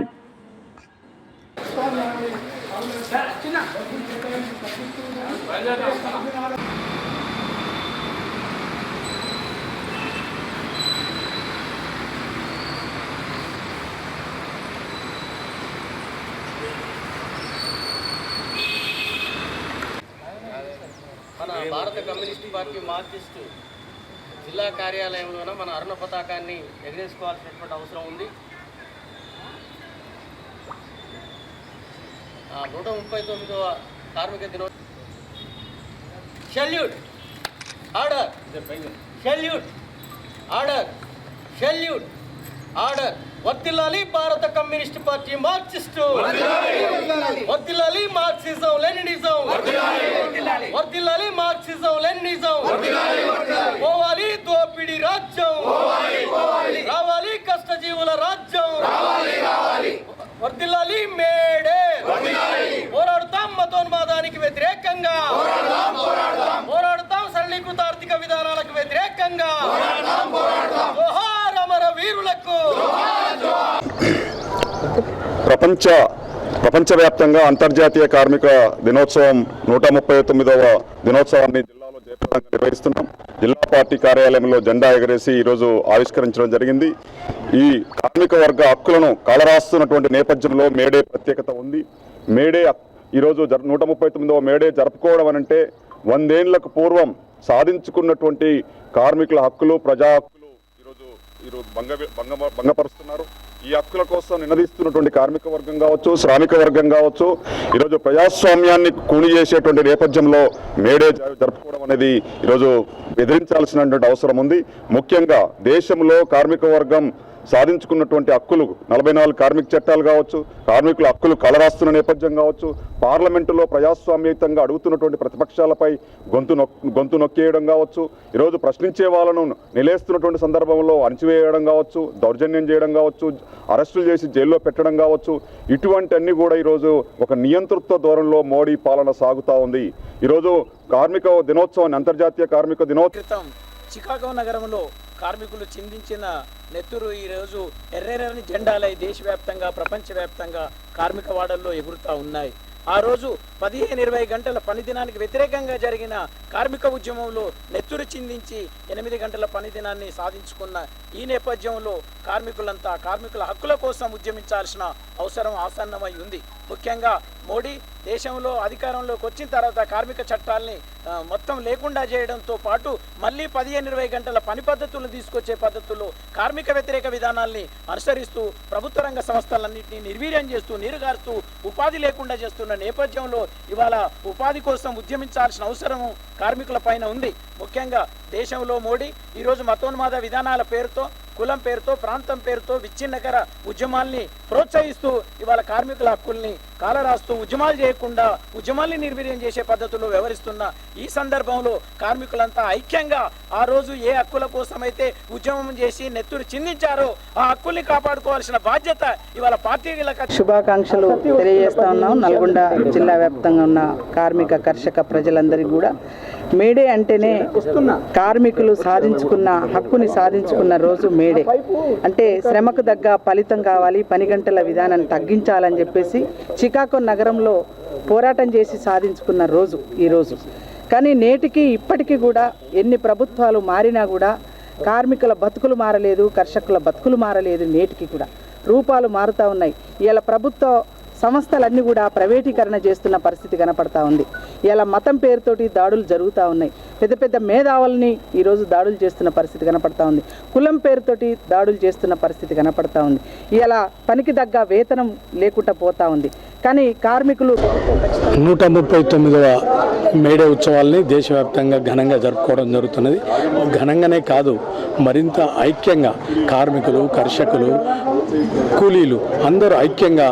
మన భారత కమ్యూనిస్ట్ పార్టీ మార్క్సిస్టు జిల్లా కార్యాలయంలోన మన అరుణ పతాకాన్ని ఎగరేసుకోవాల్సినటువంటి అవసరం ఉంది. 139వ కార్మిక దినోత్సవం. Salute, order, salute, order, salute, order. వర్ధిల్లాలి భారత కమ్యూనిస్ట్ పార్టీ మార్క్సిస్టు, వర్ధిల్లాలి మార్క్సిజం లెనినిజం, వర్ధిల్లాలి మార్క్సిజం లెనినిజం. పోవాలి దోపిడీ రాజ్యం, రావాలి కష్టజీవుల రాజ్యం, వర్ధిల్లాలి మేడే. పోరాడుతాం మతోన్మాదానికి వ్యతిరేకంగా, పోరాడుతాం సరళీకృత ఆర్థిక విధానాలకు వ్యతిరేకంగా. జోహార్ అమర వీరులకు.
ప్రపంచవ్యాప్తంగా అంతర్జాతీయ కార్మిక దినోత్సవం 139వ దినోత్సవాన్ని జిల్లాలో జయప్రదంగా నిర్వహిస్తున్నాం. జిల్లా పార్టీ కార్యాలయంలో జెండా ఎగరేసి ఈరోజు ఆవిష్కరించడం జరిగింది. ఈ కార్మిక వర్గ హక్కులను కాలరాస్తున్నటువంటి నేపథ్యంలో మేడే ప్రత్యేకత ఉంది. మేడే ఈరోజు 139వ మేడే జరుపుకోవడం అనంటే 100 ఏళ్లకు పూర్వం సాధించుకున్నటువంటి కార్మికుల హక్కులు, ప్రజా హక్కులు ఈరోజు భంగపరుస్తున్నారు. ఈ హక్కుల కోసం నినదిస్తున్నటువంటి కార్మిక వర్గం కావచ్చు, శ్రామిక వర్గం కావచ్చు, ఈరోజు ప్రజాస్వామ్యాన్ని కూని చేసేటువంటి నేపథ్యంలో మేడే జరుపుకోవడం అనేది ఈరోజు ఎదిరించాల్సినటువంటి అవసరం ఉంది. ముఖ్యంగా దేశంలో కార్మిక వర్గం సాధించుకున్నటువంటి హక్కులు 44 కార్మిక చట్టాలు కావచ్చు, కార్మికుల హక్కులు కలరాస్తున్న నేపథ్యం కావచ్చు, పార్లమెంటులో ప్రజాస్వామ్యయుతంగా అడుగుతున్నటువంటి ప్రతిపక్షాలపై గొంతు నొక్కేయడం కావచ్చు, ఈరోజు ప్రశ్నించే వాళ్ళను నిలేస్తున్నటువంటి సందర్భంలో అణచివేయడం కావచ్చు, దౌర్జన్యం చేయడం కావచ్చు, అరెస్టులు చేసి జైల్లో పెట్టడం కావచ్చు, ఇటువంటి అన్ని కూడా ఈరోజు ఒక నియంతృత్వ ధోరణిలో మోడీ పాలన సాగుతూ ఉంది. ఈరోజు కార్మిక దినోత్సవాన్ని, అంతర్జాతీయ కార్మిక దినోత్సవం
చికాగో నగరంలో కార్మికులు చిందించిన నెత్తురు ఈరోజు ఎర్రెర్రని జెండాలై దేశవ్యాప్తంగా, ప్రపంచవ్యాప్తంగా కార్మిక వాడల్లో ఎగురుతూ ఉన్నాయి. ఆ రోజు 15-20 గంటల పనిదినానికి వ్యతిరేకంగా జరిగిన కార్మిక ఉద్యమంలో నెత్తురు చిందించి 8 గంటల పనిదినాన్ని సాధించుకున్న ఈ నేపథ్యంలో కార్మికులంతా కార్మికుల హక్కుల కోసం ఉద్యమించాల్సిన అవసరం ఆసన్నమై ఉంది. ముఖ్యంగా మోడీ దేశంలో అధికారంలోకి వచ్చిన తర్వాత కార్మిక చట్టాలని మొత్తం లేకుండా చేయడంతో పాటు మళ్ళీ 15-20 గంటల పని పద్ధతులను తీసుకొచ్చే పద్ధతుల్లో కార్మిక వ్యతిరేక విధానాల్ని అనుసరిస్తూ ప్రభుత్వ రంగ సంస్థలన్నింటినీ నిర్వీర్యం చేస్తూ, నీరుగారుతూ, ఉపాధి లేకుండా చేస్తున్న నేపథ్యంలో ఇవాళ ఉపాధి కోసం ఉద్యమించాల్సిన అవసరం కార్మికుల పైన ఉంది. ముఖ్యంగా దేశంలో మోడీ ఈరోజు మతోన్మాద విధానాల పేరుతో, కులం పేరుతో, ప్రాంతం పేరుతో విచ్ఛిన్నకర ఉద్యమాల్ని ప్రోత్సహిస్తూ ఇవాళ కార్మికుల హక్కుల్ని కాలరాస్తూ ఉద్యమాలు చేయకుండా ఉద్యమాల్ని నిర్వీర్యం చేసే పద్ధతుల్లో వ్యవహరిస్తున్న ఈ సందర్భంలో కార్మికులంతా ఐక్యంగా ఆ రోజు ఏ హక్కుల కోసమైతే ఉద్యమం చేసి నెత్తురు చిందించారో ఆ హక్కుల్ని కాపాడుకోవాల్సిన బాధ్యత ఇవాళ పార్టీలకు
శుభాకాంక్షలు తెలియజేస్తా ఉన్నాం. నల్గొండ జిల్లా వ్యాప్తంగా ఉన్న కార్మిక కర్షక ప్రజలందరికీ కూడా మేడే అంటేనే కార్మికులు సాధించుకున్న హక్కుని సాధించుకున్న రోజు మేడే. అంటే శ్రమకు తగ్గ ఫలితం కావాలి, పని గంటల విధానాన్ని తగ్గించాలని చెప్పేసి చికాగో నగరంలో పోరాటం చేసి సాధించుకున్న రోజు ఈరోజు. కానీ నేటికి ఇప్పటికీ కూడా ఎన్ని ప్రభుత్వాలు మారినా కూడా కార్మికుల బతుకులు మారలేదు, కర్షకుల బతుకులు మారలేదు. నేటికి కూడా రూపాలు మారుతూ ఉన్నాయి. ఇలా ప్రభుత్వ సంస్థలన్నీ కూడా ప్రైవేటీకరణ చేస్తున్న పరిస్థితి కనపడతా ఉంది. ఇలా మతం పేరుతోటి దాడులు జరుగుతూ ఉన్నాయి. పెద్ద పెద్ద మేధావుల్ని ఈరోజు దాడులు చేస్తున్న పరిస్థితి కనపడతా ఉంది. కులం పేరుతోటి దాడులు చేస్తున్న పరిస్థితి కనపడతా ఉంది. ఇలా పనికి తగ్గ వేతనం లేకుండా పోతా ఉంది. కానీ కార్మికులు
139వ మేడే ఉత్సవాల్ని దేశవ్యాప్తంగా ఘనంగా జరుపుకోవడం జరుగుతున్నది. ఘనంగానే కాదు, మరింత ఐక్యంగా కార్మికులు, కర్షకులు, కూలీలు అందరూ ఐక్యంగా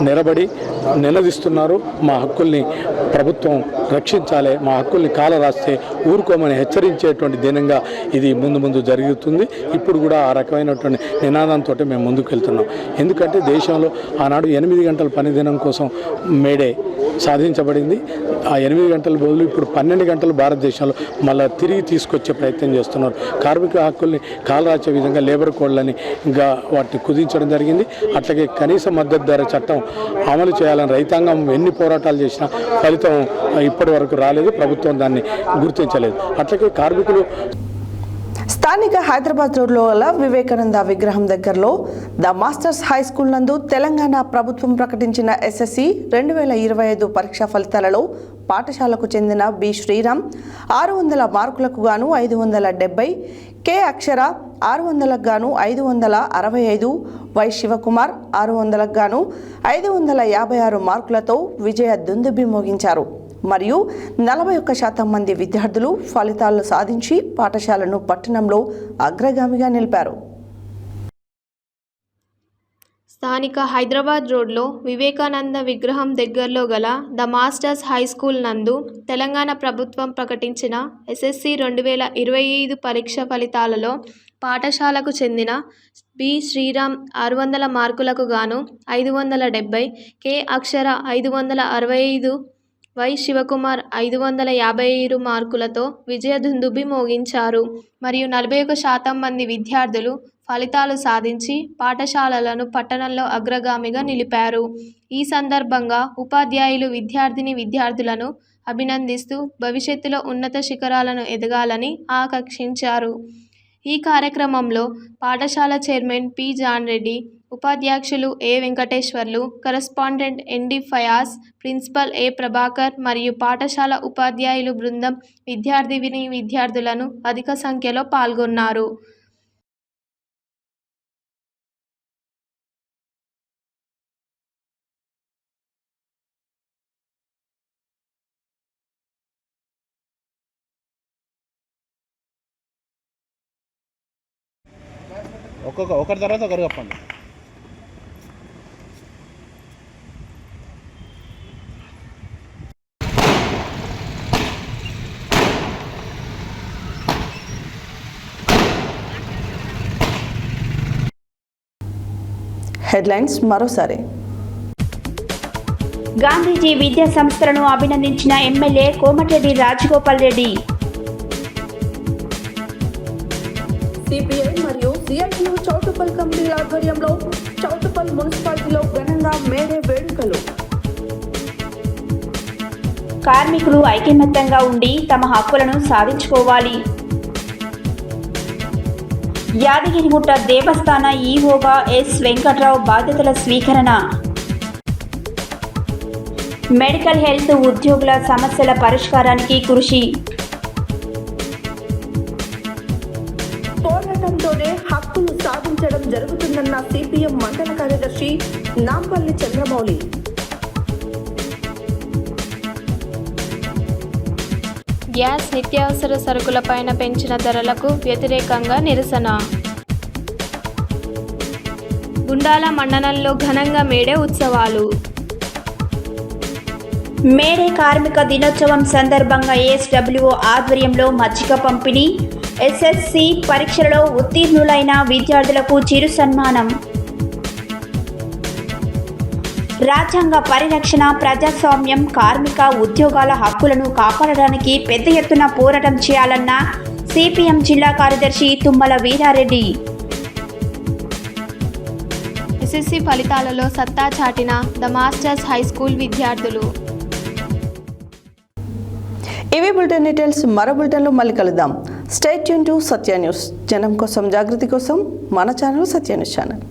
నిలబడి నిలదీస్తున్నారు. మా హక్కుల్ని ప్రభుత్వం రక్షించాలి, మా హక్కుల్ని కాలరాస్తే ఊరుకోమని హెచ్చరించేటువంటి దినంగా ఇది ముందు జరుగుతుంది. ఇప్పుడు కూడా ఆ రకమైనటువంటి నినాదంతో మేము ముందుకు వెళ్తున్నాం. ఎందుకంటే దేశంలో ఆనాడు 8 గంటల పని దినం కోసం మేడే సాధించబడింది. ఆ 8 గంటల బదులు ఇప్పుడు 12 గంటలు భారతదేశంలో మళ్ళీ తిరిగి తీసుకొచ్చే ప్రయత్నం చేస్తున్నారు. కార్మిక హక్కుల్ని కాలరాచే విధంగా లేబర్ కోడ్లని ఇంకా వాటిని కుదించడం జరిగింది. అట్లాగే కనీస మద్దతు ధర చట్టం అమలు చేయాలని రైతాంగం ఎన్ని పోరాటాలు చేసినా ఫలితం ఇప్పటి వరకు రాలేదు. ప్రభుత్వం దాన్ని గుర్తించలేదు. అట్లాగే కార్మికులు
స్థానిక హైదరాబాద్ రోడ్లో గల వివేకానంద విగ్రహం దగ్గరలో ద మాస్టర్స్ హై స్కూల్ నందు తెలంగాణ ప్రభుత్వం ప్రకటించిన ఎస్ఎస్సి 2025 పరీక్షా ఫలితాలలో పాఠశాలకు చెందిన బి శ్రీరామ్ 600 మార్కులకు గాను 570, కె అక్షర 600కు గాను 565, వై శివకుమార్ 600కు గాను 556 మార్కులతో విజయ దుందుబి మోగించారు. మరియు 41% మంది విద్యార్థులు ఫలితాలను సాధించి పాఠశాలను పట్టణంలో అగ్రగామిగా నిలిపారు.
స్థానిక హైదరాబాద్ రోడ్లో వివేకానంద విగ్రహం దగ్గరలో గల ద మాస్టర్స్ హై స్కూల్ నందు తెలంగాణ ప్రభుత్వం ప్రకటించిన ఎస్ఎస్సి 2025 పరీక్ష ఫలితాలలో పాఠశాలకు చెందిన బి శ్రీరామ్ 600 మార్కులకు గాను 570, కె అక్షర 565, వై శివకుమార్ 557 మార్కులతో విజయదుందుబి మోగించారు. మరియు 41% మంది విద్యార్థులు ఫలితాలు సాధించి పాఠశాలలను పట్టణంలో అగ్రగామిగా నిలిపారు. ఈ సందర్భంగా ఉపాధ్యాయులు విద్యార్థులను అభినందిస్తూ భవిష్యత్తులో ఉన్నత శిఖరాలను ఎదగాలని ఆకాంక్షించారు. ఈ కార్యక్రమంలో పాఠశాల చైర్మన్ పి జాన్ రెడ్డి, ఉపాధ్యక్షులు A Venkateswarlu, correspondent ND Fayaz, principal A Prabhakar మరియు పాఠశాల ఉపాధ్యాయులు బృందం విద్యార్థులను అధిక సంఖ్యలో పాల్గొన్నారు.
ఒకరి తర్వాత ఒకరు చెప్పండి.
హెడ్లైన్స్ మరోసారి.
గాంధీజీ విద్యా సంస్థలను అభినందించిన ఎమ్మెల్యే కోమటిరెడ్డి రాజగోపాల్ రెడ్డి.
సిపిఐ మరియు సిఐటియు చౌటుప్పల్ కమిటీల ఆధ్వర్యంలో చౌటుప్పల్ మున్సిపాలిటీలో ఘనంగా మేడే వేడుకలు.
కార్మికులు ఐకమత్యంగా ఉండి తమ హక్కులను సాధించుకోవాలి. యాదగిరిగుట్ట దేవస్థాన ఈవోగా ఎస్ వెంకట్రావు బాధ్యతల స్వీకరణ. మెడికల్ హెల్త్ ఉద్యోగుల సమస్యల పరిష్కారానికి కృషి.
పోరాటంతోనే హక్కులు సాధించడం జరుగుతుందన్న సిపిఎం మండల కార్యదర్శి నాంపల్లి చంద్రమౌళి.
గ్యాస్, నిత్యావసర సరుకులపైన పెంచిన ధరలకు వ్యతిరేకంగా నిరసన. గుండాల మండలంలో ఘనంగా మేడే ఉత్సవాలు.
మేడే కార్మిక దినోత్సవం సందర్భంగా ఏఎస్డబ్ల్యూఓ ఆధ్వర్యంలో మజ్జిగ పంపిణీ. ఎస్ఎస్సి పరీక్షలలో ఉత్తీర్ణులైన విద్యార్థులకు చిరు సన్మానం. రాజ్యాంగ పరిరక్షణ, ప్రజాస్వామ్యం, కార్మిక ఉద్యోగాల హక్కులను కాపాడడానికి పెద్ద ఎత్తున పోరాటం చేయాలన్న సిపిఎం జిల్లా కార్యదర్శి తుమ్మల వీరారెడ్డి.
ఎస్ఎస్సి ఫలితాలలో సత్తా చాటిన ద మాస్టర్స్ హై స్కూల్ విద్యార్థులు.
ఇవి బులెటిన్ డీటెయిల్స్. మరో బులెటిన్లో మళ్ళీ కలుద్దాం. Stay tune to Satya news. జనం కోసం, జాగృతి కోసం మన ఛానల్ సత్య న్యూస్ ఛానల్.